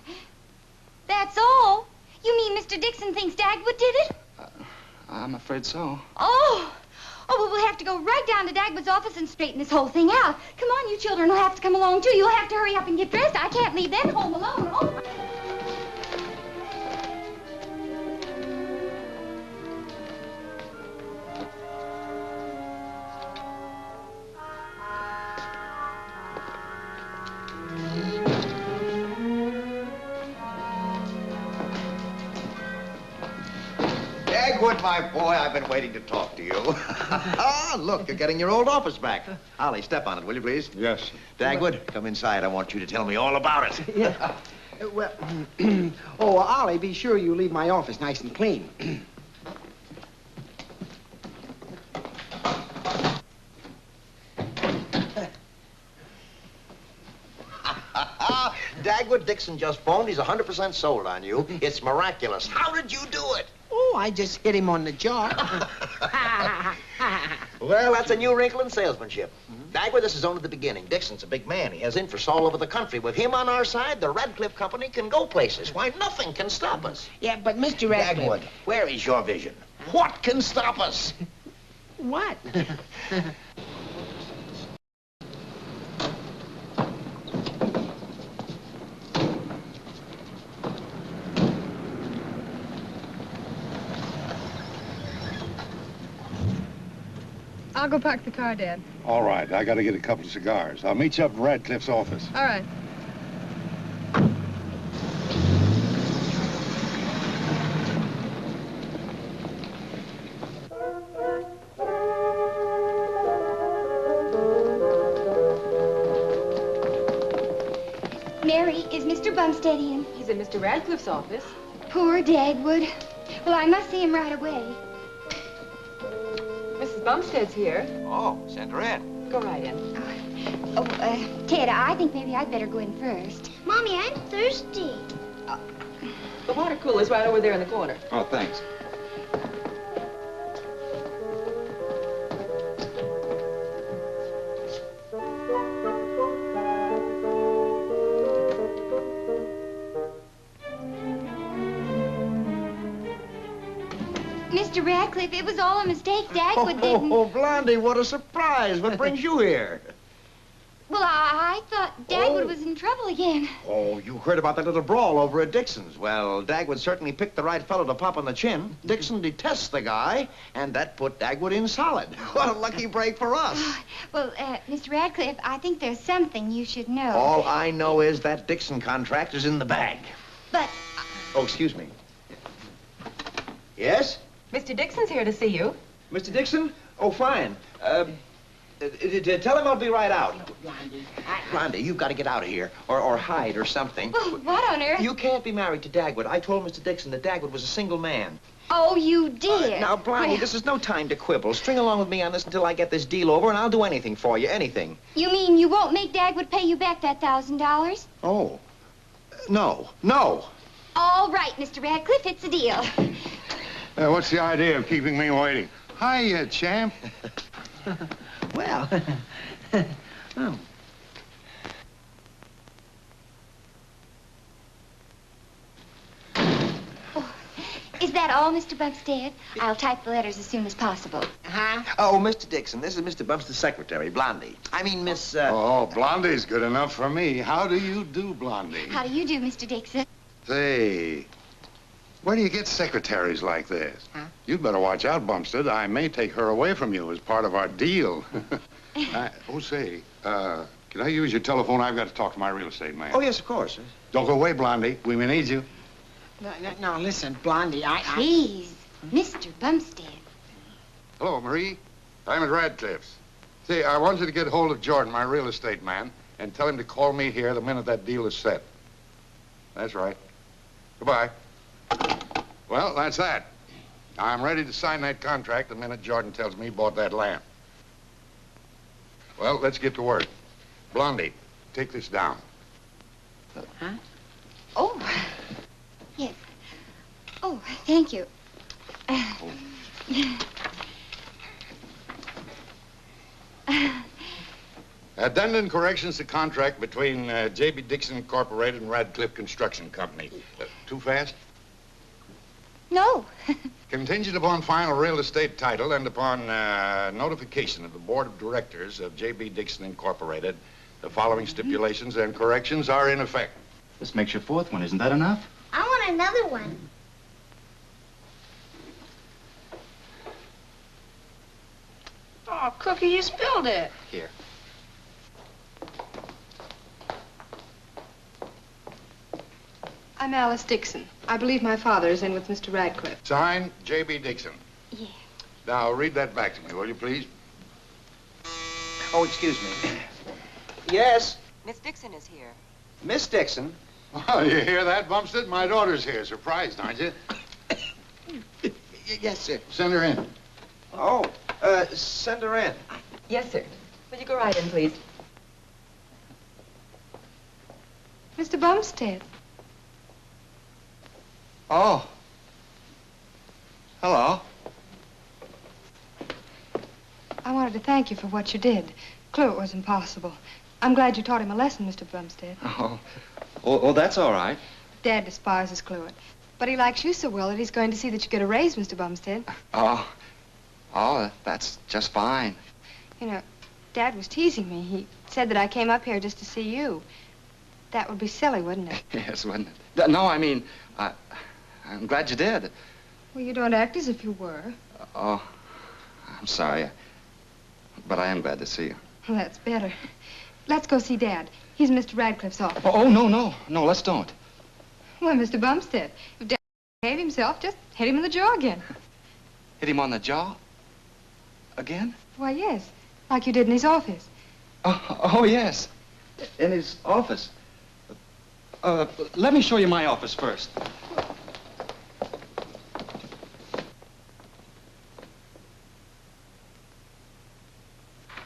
that's all? You mean Mr. Dixon thinks Dagwood did it? I'm afraid so. Oh, well, we'll have to go right down to Dagwood's office and straighten this whole thing out. Come on, you children will have to come along, too. You'll have to hurry up and get dressed. I can't leave them home alone. Oh. Dagwood, my boy, I've been waiting to talk to you. Look, you're getting your old office back. Ollie, step on it, will you, please? Yes. Dagwood, come inside. I want you to tell me all about it. Yeah. Well, oh, Ollie, be sure you leave my office nice and clean. Dagwood Dixon just phoned. He's 100% sold on you. It's miraculous. How did you do it? Oh, I just hit him on the jaw. Well, that's a new wrinkle in salesmanship. Dagwood, this is only the beginning. Dixon's a big man. He has interests all over the country. With him on our side, the Radcliffe Company can go places. Why, nothing can stop us. Yeah, but Mr. Radcliffe... Dagwood, where is your vision? What can stop us? What? I'll go park the car, Dad. All right, I gotta get a couple of cigars. I'll meet you up in Radcliffe's office. All right. Mary, is Mr. Bumstead in? He's in Mr. Radcliffe's office. Poor Dagwood. Well, I must see him right away. Mrs. Bumstead's here. Oh, send her in. Go right in. Ted, I think maybe I'd better go in first. Mommy, I'm thirsty. The water cooler's right over there in the corner. Oh, thanks. Mr. Radcliffe, it was all a mistake. Dagwood didn't... Oh, Blondie, what a surprise. What brings you here? Well, I thought Dagwood was in trouble again. Oh, you heard about that little brawl over at Dixon's. Well, Dagwood certainly picked the right fellow to pop on the chin. Dixon detests the guy, and that put Dagwood in solid. What a lucky break for us. Well, Mr. Radcliffe, I think there's something you should know. All I know is that Dixon contract is in the bag. But... Oh, excuse me. Yes? Mr. Dixon's here to see you. Mr. Dixon? Oh, fine. Tell him I'll be right out. Blondie, you've got to get out of here, or hide, or something. Well, what on earth? You can't be married to Dagwood. I told Mr. Dixon that Dagwood was a single man. Oh, you did? Now, Blondie, this is no time to quibble. String along with me on this until I get this deal over, and I'll do anything for you, anything. You mean you won't make Dagwood pay you back that $1,000? Oh. No. No. All right, Mr. Radcliffe, it's a deal. What's the idea of keeping me waiting? Hiya, champ. Well, oh. Is that all, Mr. Bumstead? I'll type the letters as soon as possible. Huh? Oh, Mr. Dixon, this is Mr. Bumstead's secretary, Blondie. I mean, Miss, Oh, Blondie's good enough for me. How do you do, Blondie? How do you do, Mr. Dixon? Say, Where do you get secretaries like this? Huh? You'd better watch out, Bumstead. I may take her away from you as part of our deal. Say, can I use your telephone? I've got to talk to my real estate man. Oh, yes, of course. Don't go away, Blondie. We may need you. No, listen, Blondie, Please, Mr. Bumstead. Hello, Marie. I'm at Radcliffe's. See, I want you to get hold of Jordan, my real estate man, and tell him to call me here the minute that deal is set. That's right. Goodbye. Well, that's that. I'm ready to sign that contract the minute Jordan tells me he bought that land. Well, let's get to work. Blondie, take this down. Huh? Oh, yes. Oh, thank you. Addendum corrections to contract between J.B. Dixon Incorporated and Radcliffe Construction Company. Too fast? No. Contingent upon final real estate title and upon notification of the board of directors of J.B. Dixon Incorporated, the following stipulations and corrections are in effect. This makes your fourth one. Isn't that enough? I want another one. Oh, Cookie, you spilled it. Here. I'm Alice Dixon. I believe my father is in with Mr. Radcliffe. Signed, J.B. Dixon. Yeah. Now, read that back to me, will you, please? Oh, excuse me. Yes? Miss Dixon is here. Miss Dixon? Oh, you hear that, Bumstead? My daughter's here. Surprised, aren't you? Yes, sir. Send her in. Oh, send her in. Yes, sir. Will you go right in, please? Mr. Bumstead. Oh. Hello. I wanted to thank you for what you did. Clue, it was impossible. I'm glad you taught him a lesson, Mr. Bumstead. Oh, that's all right. Dad despises Cluett, but he likes you so well that he's going to see that you get a raise, Mr. Bumstead. Oh, that's just fine. You know, Dad was teasing me. He said that I came up here just to see you. That would be silly, wouldn't it? Yes, wouldn't it? No, I mean, I'm glad you did. Well, you don't act as if you were. Oh, I'm sorry. But I am glad to see you. Well, that's better. Let's go see Dad. He's in Mr. Radcliffe's office. Oh, no, let's don't. Well, Mr. Bumstead, if Dad hate himself, just hit him in the jaw again. Hit him on the jaw? Again? Why, yes, like you did in his office. Oh, yes. In his office. Let me show you my office first.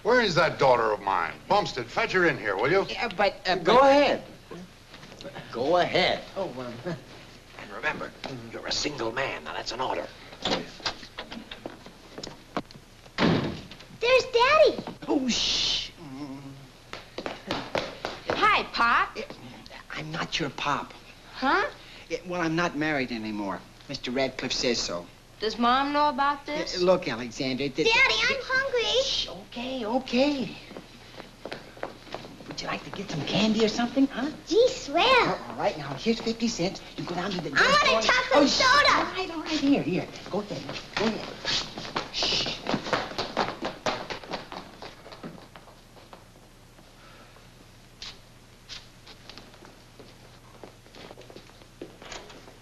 Where is that daughter of mine? Bumstead, fetch her in here, will you? Yeah, but Go ahead. Go ahead. Oh, And remember, you're a single man. Now, that's an order. There's Daddy. Oh, shh. Hi, Pop. I'm not your pop. Huh? Well, I'm not married anymore. Mr. Radcliffe says so. Does Mom know about this? Look, Alexander. Daddy, I'm hungry. Shh, okay. Would you like to get some candy or something, huh? Gee, swell. All right, now, here's 50 cents. You go down to the I want a chocolate soda. All right. Here. Go ahead. Shh.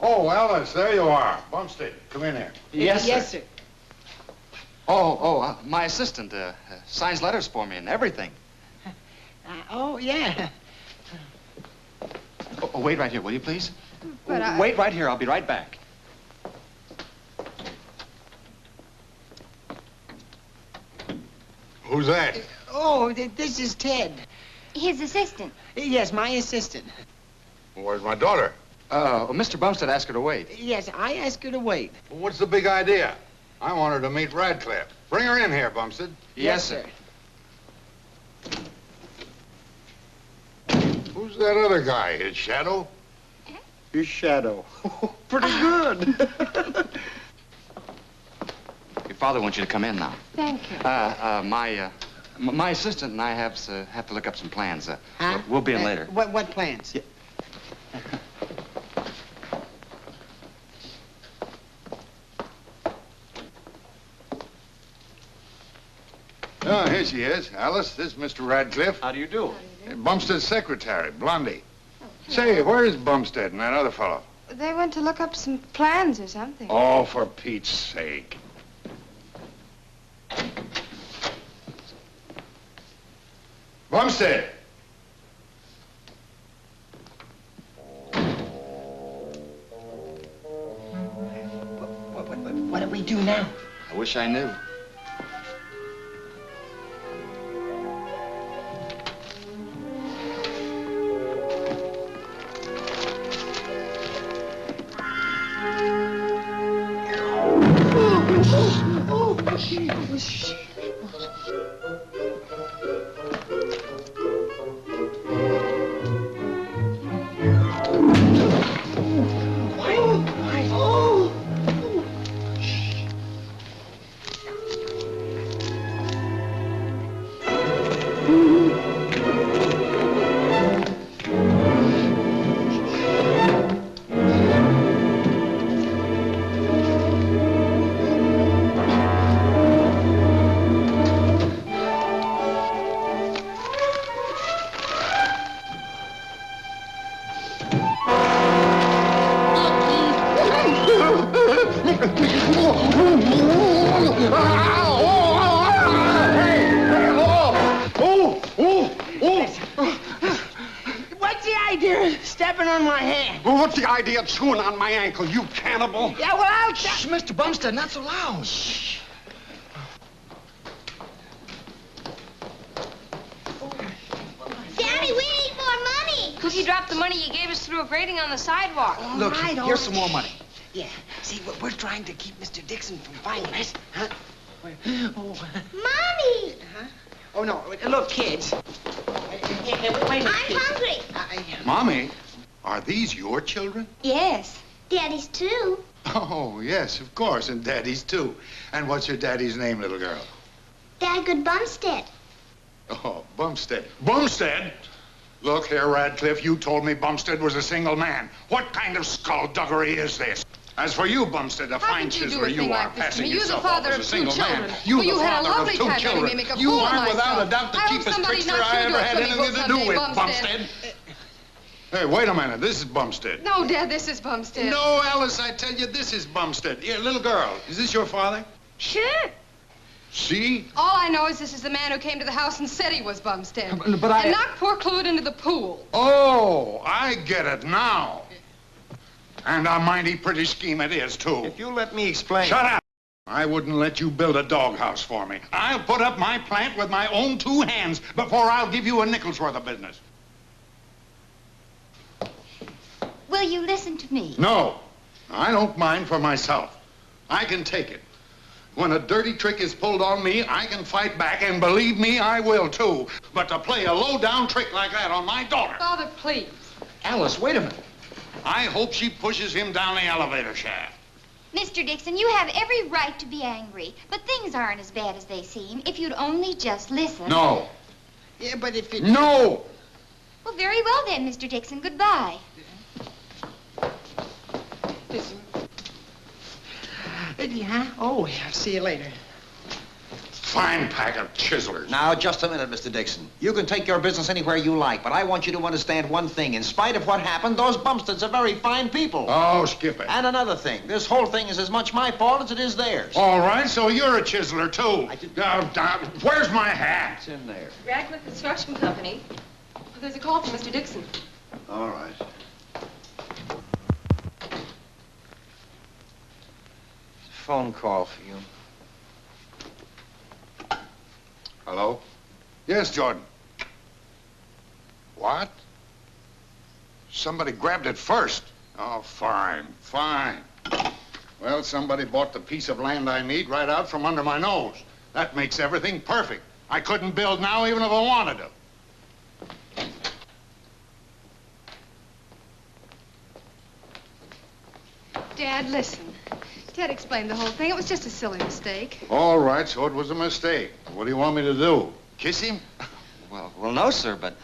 Oh, Alice, there you are. Bumstead, come in here. Yes, sir. My assistant signs letters for me and everything. Oh, yeah. Wait right here, will you, please? But Wait right here. I'll be right back. Who's that? Oh, this is Ted. His assistant. Yes, my assistant. Where's my daughter? Mr. Bumstead asked her to wait. Yes, I asked her to wait. Well, what's the big idea? I want her to meet Radcliffe. Bring her in here, Bumstead. Yes, sir. Who's that other guy? His shadow? His shadow. Pretty good. Your father wants you to come in now. Thank you. My assistant and I have to look up some plans. Huh? We'll be in later. What plans? Yeah. There she is. Alice, this is Mr. Radcliffe. How do you do? Bumstead's secretary, Blondie. Say, where's Bumstead and that other fellow? They went to look up some plans or something. Oh, for Pete's sake. Bumstead! What do we do now? I wish I knew. What's the idea of stepping on my hand? Well, what's the idea of chewing on my ankle, you cannibal? Yeah, well, I'll... Shh, Mr. Bumstead, not so loud. Shh. Daddy, we need more money. Cookie dropped the money you gave us through a grating on the sidewalk. Look, right, here's some more money. Yeah, see, we're trying to keep Mr. Dixon from finding us. Huh? Oh. Mommy! Huh? Oh, no. Look, kids. Wait, I'm hungry. Mommy, are these your children? Yes. Daddy's too. Oh, yes, of course, and Daddy's too. And what's your daddy's name, little girl? Dagwood Bumstead. Oh, Bumstead. Bumstead? Look here, Radcliffe, you told me Bumstead was a single man. What kind of skullduggery is this? As for you, Bumstead, a fine chiseler you are, passing yourself off as a single man. You the had a father lovely of two time children. letting me make a You fool of are, without myself. a doubt, the I hope cheapest somebody trickster knocks I you ever to a had swimming anything pool to do someday, with, Bumstead. Hey, wait a minute. This is Bumstead. No, Dad, this is Bumstead. No, Alice, I tell you, this is Bumstead. Here, little girl, is this your father? Sure. See? All I know is this is the man who came to the house and said he was Bumstead. But I... And knocked poor Clued into the pool. Oh, I get it now. And a mighty pretty scheme it is, too. If you let me explain... Shut up! I wouldn't let you build a doghouse for me. I'll put up my plant with my own two hands before I'll give you a nickel's worth of business. Will you listen to me? No, I don't mind for myself. I can take it. When a dirty trick is pulled on me, I can fight back, and believe me, I will, too. But to play a low-down trick like that on my daughter... Father, please. Alice, wait a minute. I hope she pushes him down the elevator shaft. Mr. Dixon, you have every right to be angry, but things aren't as bad as they seem if you'd only just listen. No. Yeah, but if it... No! Well, very well then, Mr. Dixon. Goodbye. Listen. Huh? Oh, yeah, see you later. Fine pack of chiselers. Now, just a minute, Mr. Dixon. You can take your business anywhere you like, but I want you to understand one thing. In spite of what happened, those Bumsteads are very fine people. Oh, skip it. And another thing. This whole thing is as much my fault as it is theirs. All right, so you're a chiseler, too. Where's my hat? It's in there. Radcliffe Construction Company. There's a call from Mr. Dixon. All right. Phone call for you. Hello? Yes, Jordan. What? Somebody grabbed it first. Oh, fine, fine. Well, somebody bought the piece of land I need right out from under my nose. That makes everything perfect. I couldn't build now even if I wanted to. Dad, listen. Ted explained the whole thing. It was just a silly mistake. All right, so it was a mistake. What do you want me to do? Kiss him? Well, no, sir, but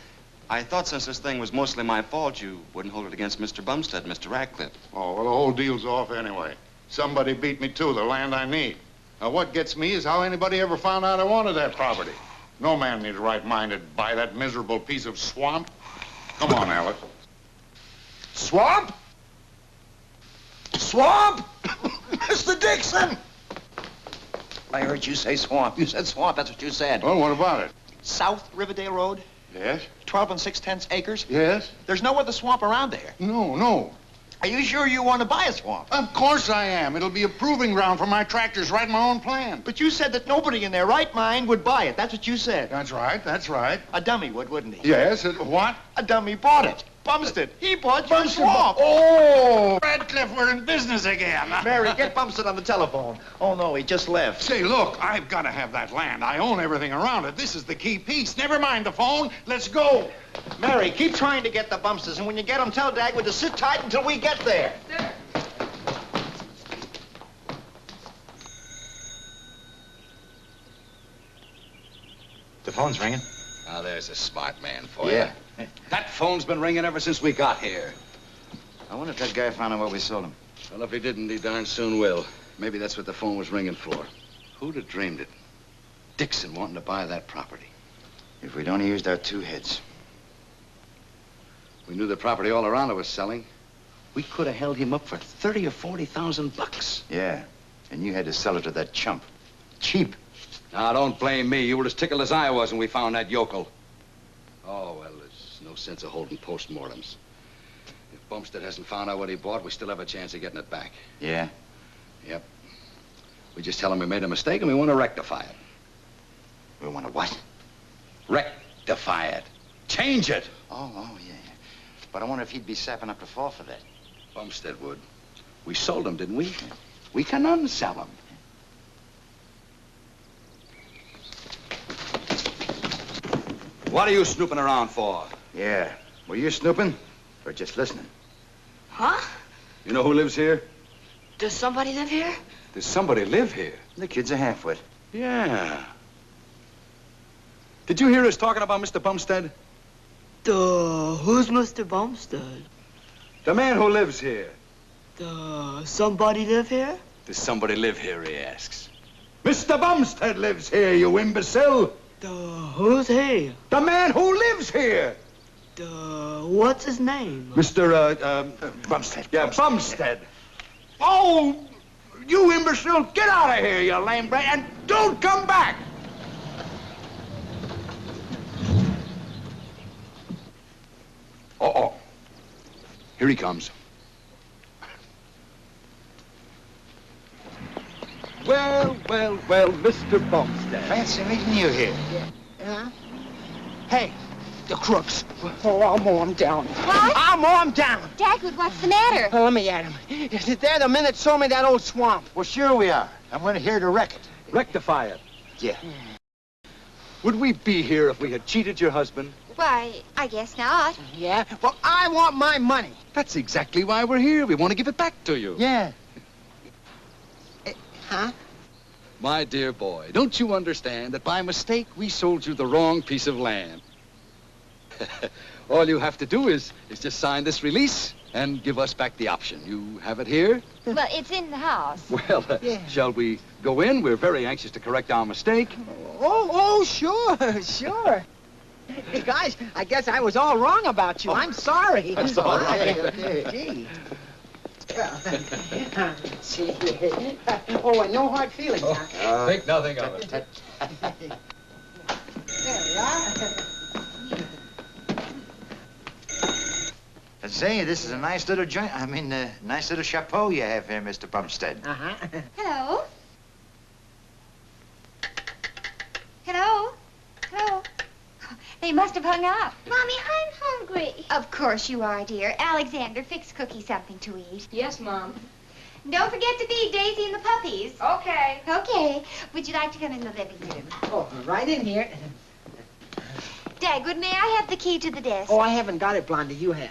I thought since this thing was mostly my fault, you wouldn't hold it against Mr. Bumstead, Mr. Radcliffe. Oh, well, the whole deal's off anyway. Somebody beat me to the land I need. Now, what gets me is how anybody ever found out I wanted that property. No man in his right mind would buy that miserable piece of swamp. Come on, Alice. Swamp? Swamp? Mr. Dixon! I heard you say swamp. You said swamp. That's what you said. Well, what about it? South Riverdale Road? Yes? 12 6/10 acres? Yes? There's no other swamp around there. No. Are you sure you want to buy a swamp? Of course I am. It'll be a proving ground for my tractors writing my own plan. But you said that nobody in their right mind would buy it. That's what you said. That's right. A dummy would, wouldn't he? Yes, what? A dummy bought it. Bumstead. He bought your swamp. Oh! Radcliffe, we're in business again. Mary, get Bumstead on the telephone. Oh, no, he just left. Say, look, I've got to have that land. I own everything around it. This is the key piece. Never mind the phone. Let's go. Mary, keep trying to get the Bumsteads, and when you get them, tell Dagwood to sit tight until we get there. Sir. The phone's ringing. Now, there's a smart man for you. Yeah. That phone's been ringing ever since we got here. I wonder if that guy found out what we sold him. Well, if he didn't, he darn soon will. Maybe that's what the phone was ringing for. Who'd have dreamed it? Dixon wanting to buy that property. If we'd only used our two heads. We knew the property all around it was selling. We could have held him up for 30 or 40,000 bucks. Yeah, and you had to sell it to that chump. Cheap. Now, don't blame me. You were as tickled as I was when we found that yokel. Oh, well, there's no sense of holding postmortems. If Bumstead hasn't found out what he bought, we still have a chance of getting it back. Yeah? Yep. We just tell him we made a mistake and we want to rectify it. We want to what? Rectify it. Change it. Oh, yeah. But I wonder if he'd be sapping up to fall for that. Bumstead would. We sold him, didn't we? We can unsell him. What are you snooping around for? Yeah. Were you snooping or just listening? Huh? You know who lives here? Does somebody live here? Does somebody live here? The kid's a half-wit. Yeah. Did you hear us talking about Mr. Bumstead? Who's Mr. Bumstead? The man who lives here. Somebody live here? Does somebody live here, he asks. Mr. Bumstead lives here, you imbecile. Who's he? The man who lives here. What's his name? Mr. Bumstead. Yeah, Bumstead. Oh, you imbecile, get out of here, you lame brat, and don't come back. Uh-oh. Here he comes. Well, Mr. Bumstead. Fancy meeting you here. Huh? Hey, the crooks. Oh, I'll mow them down. What? I'll mow them down. Dagwood, what's the matter? Let me at them. They're the men that sold me that old swamp. Well, sure we are. And we're here to wreck it. Rectify it. Yeah. Would we be here if we had cheated your husband? Why, I guess not. Yeah? Well, I want my money. That's exactly why we're here. We want to give it back to you. Yeah. Huh? My dear boy, don't you understand that by mistake we sold you the wrong piece of land? All you have to do is just sign this release and give us back the option. You have it here? Well, it's in the house. Well, shall we go in? We're very anxious to correct our mistake. Oh, sure. Hey, guys, I guess I was all wrong about you. I'm sorry. That's all right. Gee. Well, see. Oh, and no hard feelings, huh? Think nothing of it. There we are. I'd say this is a nice little joint. Nice little chapeau you have here, Mr. Bumstead. Uh-huh. Hello? Hello? Hello? They must have hung up. Mommy, I'm hungry. Of course you are, dear. Alexander, fix Cookie something to eat. Yes, Mom. Don't forget to feed Daisy and the puppies. Okay. Okay. Would you like to come in the living room? Oh, right in here. Dagwood, may I have the key to the desk? Oh, I haven't got it, Blondie. You have.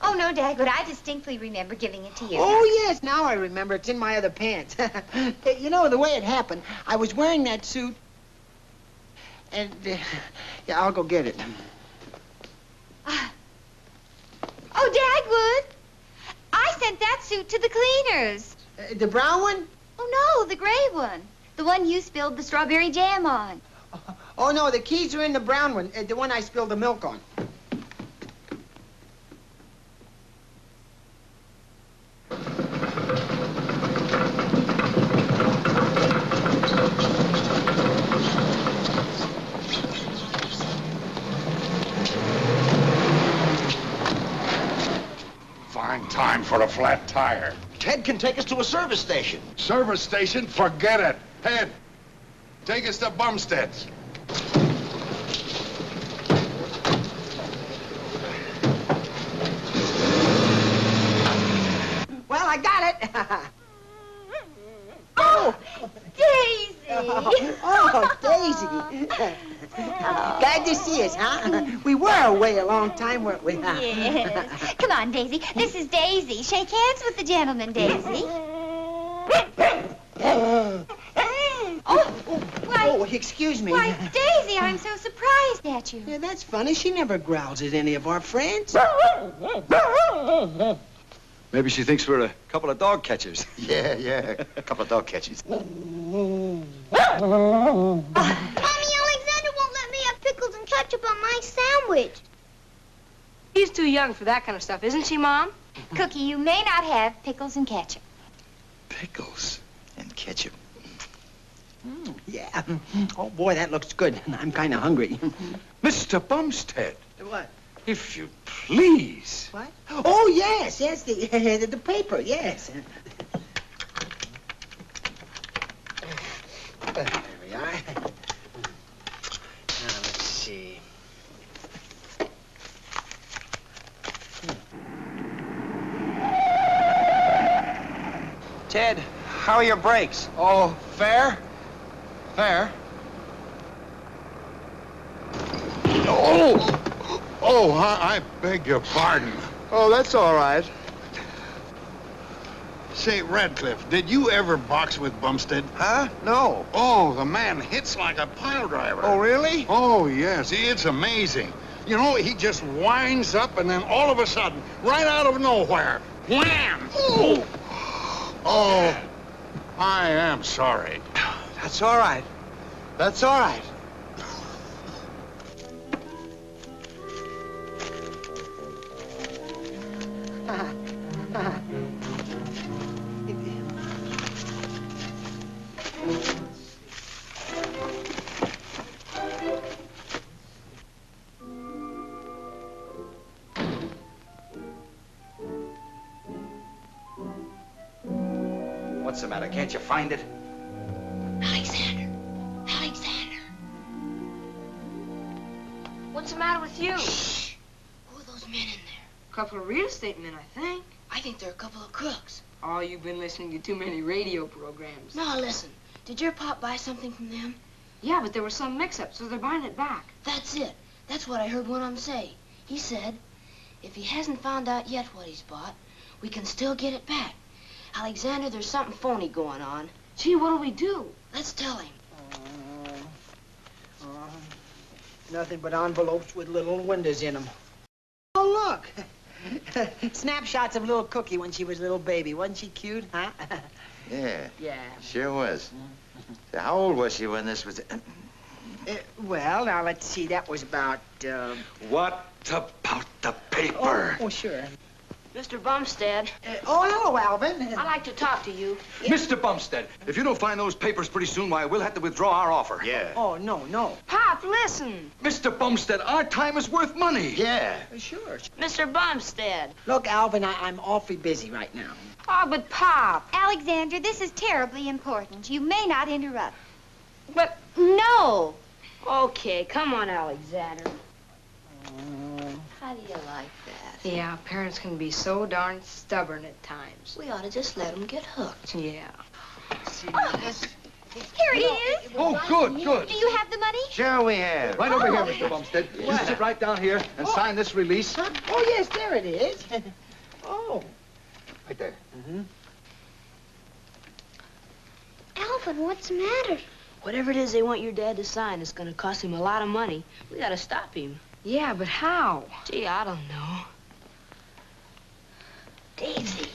Oh, no, Dagwood. I distinctly remember giving it to you. Oh, yes. Now I remember. It's in my other pants. You know, the way it happened, I was wearing that suit, and, yeah, I'll go get it. Oh, Dagwood, I sent that suit to the cleaners. The brown one? Oh, no, the gray one. The one you spilled the strawberry jam on. Oh, no, the keys are in the brown one, the one I spilled the milk on. Fine time for a flat tire. Ted can take us to a service station. Service station? Forget it. Ted, take us to Bumstead's. Well, I got it. Oh, Daisy! Oh, Daisy. Glad to see us, huh? We were away a long time, weren't we? Yes. Come on, Daisy. This is Daisy. Shake hands with the gentleman, Daisy. Oh, excuse me. Why, Daisy, I'm so surprised at you. Yeah, that's funny. She never growls at any of our friends. Maybe she thinks we're a couple of dog catchers. Yeah, a couple of dog catchers. Mommy, Alexander won't let me have pickles and ketchup on my sandwich. She's too young for that kind of stuff, isn't she, Mom? Cookie, you may not have pickles and ketchup. Pickles and ketchup. Yeah. Oh, boy, that looks good. I'm kind of hungry. Mr. Bumstead, What? if you please. What? Oh, yes, the paper, yes. There we are. Now, let's see. Ted, how are your brakes? Oh, fair? Fair. Oh, I beg your pardon. Oh, that's all right. Say, Radcliffe, did you ever box with Bumstead? Huh? No. Oh, the man hits like a pile driver. Oh, really? Oh, yes. It's amazing. You know, he just winds up and then all of a sudden, right out of nowhere, wham! Oh! Oh, I am sorry. That's all right. That's all right. What's the matter? Can't you find it? Alexander. What's the matter with you? Shh. Who are those men in there? A couple of real estate men, I think. I think they're a couple of crooks. Oh, you've been listening to too many radio programs. Now, listen. Did your pop buy something from them? Yeah, but there was some mix-up, so they're buying it back. That's it. That's what I heard one of them say. He said, if he hasn't found out yet what he's bought, we can still get it back. Alexander, there's something phony going on. Gee, what'll we do? Let's tell him. Nothing but envelopes with little windows in them. Oh, look. Snapshots of little Cookie when she was a little baby. Wasn't she cute, huh? Yeah. Yeah. Sure was. So how old was she when this was... Well, now, let's see. That was about, What about the paper? Oh, sure. Mr. Bumstead. Oh, hello, Alvin. I'd like to talk to you. Mr. Bumstead, if you don't find those papers pretty soon, why, we'll have to withdraw our offer. Yeah. Oh, no. Pop, listen. Mr. Bumstead, our time is worth money. Yeah. Sure. Mr. Bumstead. Look, Alvin, I'm awfully busy right now. Oh, but Pop. Alexander, this is terribly important. You may not interrupt. But No. okay, come on, Alexander. How do you like that? Yeah, parents can be so darn stubborn at times. We ought to just let them get hooked. Yeah. Here it is. Oh, good. Do you have the money? Sure we have. Right over here, Mr. Bumstead. You sit right down here and sign this release. Huh? Oh, yes, there it is. Oh. Right there. Alvin, what's the matter? Whatever it is they want your dad to sign, it's going to cost him a lot of money. We got to stop him. Yeah, but how? Gee, I don't know. Daisy.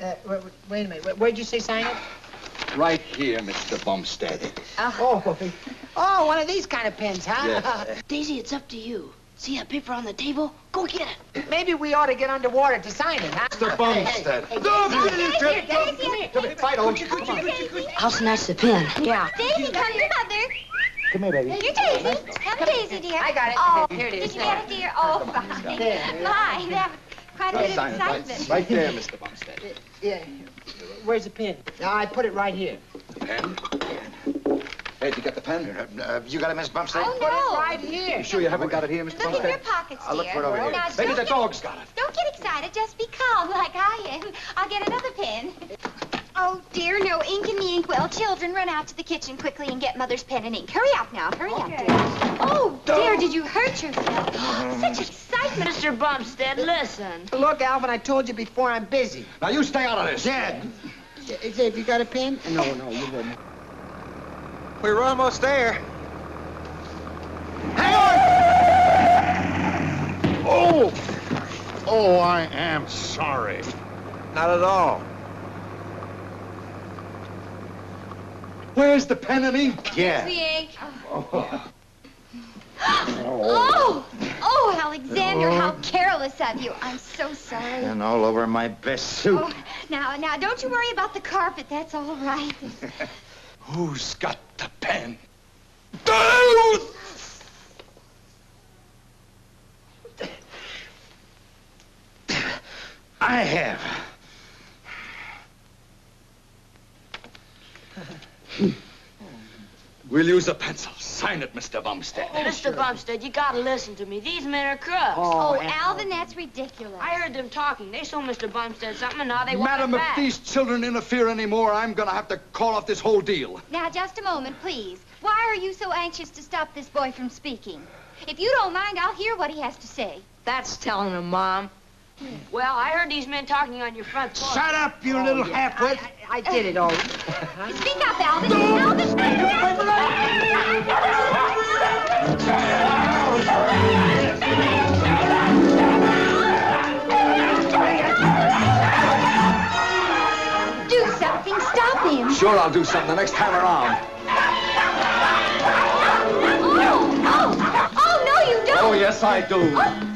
Wait a minute. Where'd you say sign it? Right here, Mr. Bumstead. Oh, one of these kind of pens, huh? Yes. Daisy, it's up to you. See that paper on the table? Go get it. Maybe we ought to get underwater to sign it, huh? Mr. Bumstead. I'll snatch the pen. Yeah. Daisy, come here, Mother. Come here, baby. You're Daisy. Come, Daisy, dear. I got it. Oh, Here it is. did you get it, dear? Oh, fine. My, that was quite a bit of Sign it excitement. right there, Mr. Bumstead. Yeah. Where's the pen? I put it right here. The pen? Hey, did you get the pen? You got it, Miss Bumstead? Oh, Put it no. right here. You sure you haven't got it here, Mr. Look Bumstead? in your pockets, dear. I'll look for it over here. Now, Maybe don't the get- dog's got it. Don't get excited. Just be calm like I am. I'll get another pen. Oh, dear, no ink in the inkwell. Children, run out to the kitchen quickly and get Mother's pen and ink. Hurry up now. Hurry up, dear. Oh, dear, did you hurt yourself? Such excitement. Mr. Bumstead, listen. Look, Alvin, I told you before, I'm busy. Now, you stay out of this. Dad. Have you got a pen? No, you wouldn't. We're almost there. Oh! Oh, I am sorry. Not at all. Where's the pen and ink? Yeah. The ink. Oh, Alexander, how careless of you. I'm so sorry. And all over my best suit. Oh, now, don't you worry about the carpet. That's all right. Who's got the pen? I have. We'll use a pencil. Sign it, Mr. Bumstead. Mr. Bumstead, you gotta listen to me. These men are crooks. Oh, Alvin, that's ridiculous. I heard them talking. They sold Mr. Bumstead something, and now they want Madam, it if back. these children interfere anymore, I'm gonna have to call off this whole deal. Now, just a moment, please. Why are you so anxious to stop this boy from speaking? If you don't mind, I'll hear what he has to say. That's telling them, Mom. Well, I heard these men talking on your front porch. Shut up, you little halfwit. I did it all. Speak up, Alvin. Alvin! Do something. Stop him. Sure, I'll do something the next time around. Oh, no, you don't. Oh, yes, I do.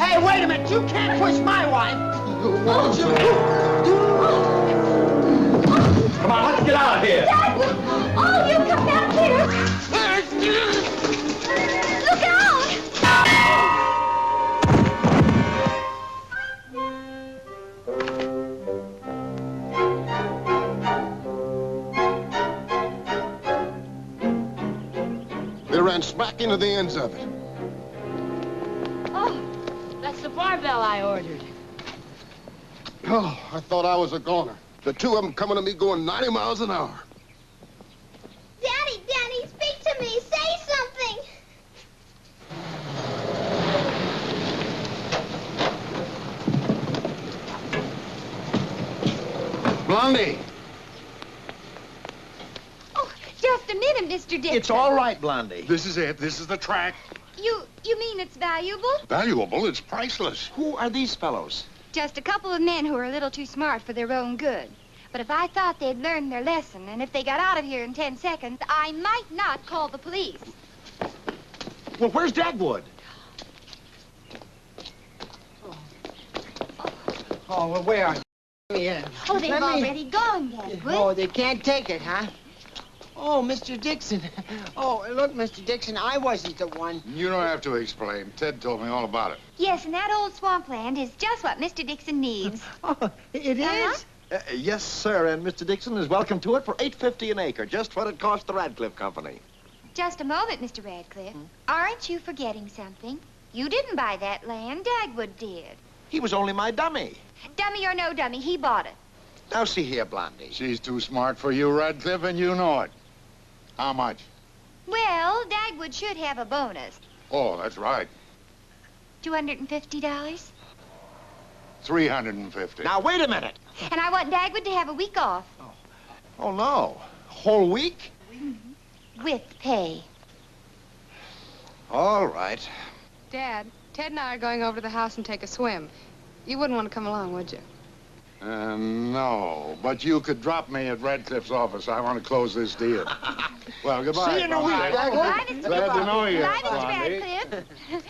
Hey, wait a minute. You can't push my wife. Come on, let's get out of here. Dagwood! Oh, you come back here. Look out. They ran smack into the ends of it. Oh, that's the barbell I ordered. Oh, I thought I was a goner. The two of them coming to me going 90 miles an hour. Daddy, speak to me. Say something. Blondie! Oh, just a minute, Mr. Dixon. It's all right, Blondie. This is it. This is the track. You mean it's valuable? Valuable. It's priceless. Who are these fellows? Just a couple of men who are a little too smart for their own good. But if I thought they'd learned their lesson, and if they got out of here in 10 seconds, I might not call the police. Well, where's Dagwood? Oh, well, where are they? Yeah. Oh, they've Let me- already gone, Dagwood. Oh, they can't take it, huh? Oh, Mr. Dixon. Oh, look, Mr. Dixon, I wasn't the one. You don't have to explain. Ted told me all about it. Yes, and that old swampland is just what Mr. Dixon needs. Oh, it is? Yes, sir, and Mr. Dixon is welcome to it for $8.50 an acre, just what it cost the Radcliffe Company. Just a moment, Mr. Radcliffe. Aren't you forgetting something? You didn't buy that land. Dagwood did. He was only my dummy. Dummy or no dummy, he bought it. Now, see here, Blondie. She's too smart for you, Radcliffe, and you know it. How much? Well, Dagwood should have a bonus. Oh, that's right. $250. 350. Now, wait a minute. And I want Dagwood to have a week off. Oh, no. Whole week? With pay. All right. Dad, Ted and I are going over to the house and take a swim. You wouldn't want to come along, would you? No, but you could drop me at Radcliffe's office. I want to close this deal. Well, goodbye. See you in a week, Dagwood. Bye, Mr. Glad to know you, Bye, Mr. Blondie. Radcliffe.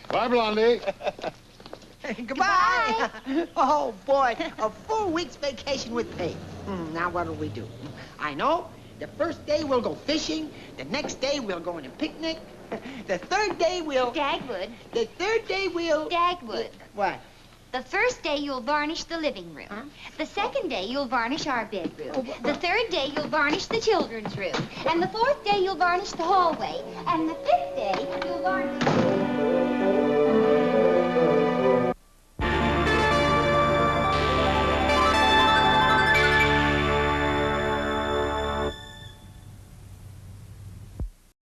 Bye, Blondie. Goodbye. Oh, boy, a full week's vacation with pay. Now what'll we do? I know. The first day we'll go fishing. The next day we'll go on a picnic. The third day we'll... Dagwood. The third day we'll... Dagwood. What? The first day you'll varnish the living room. Huh? The second day you'll varnish our bedroom. The third day you'll varnish the children's room. And the fourth day you'll varnish the hallway. And the fifth day you'll varnish...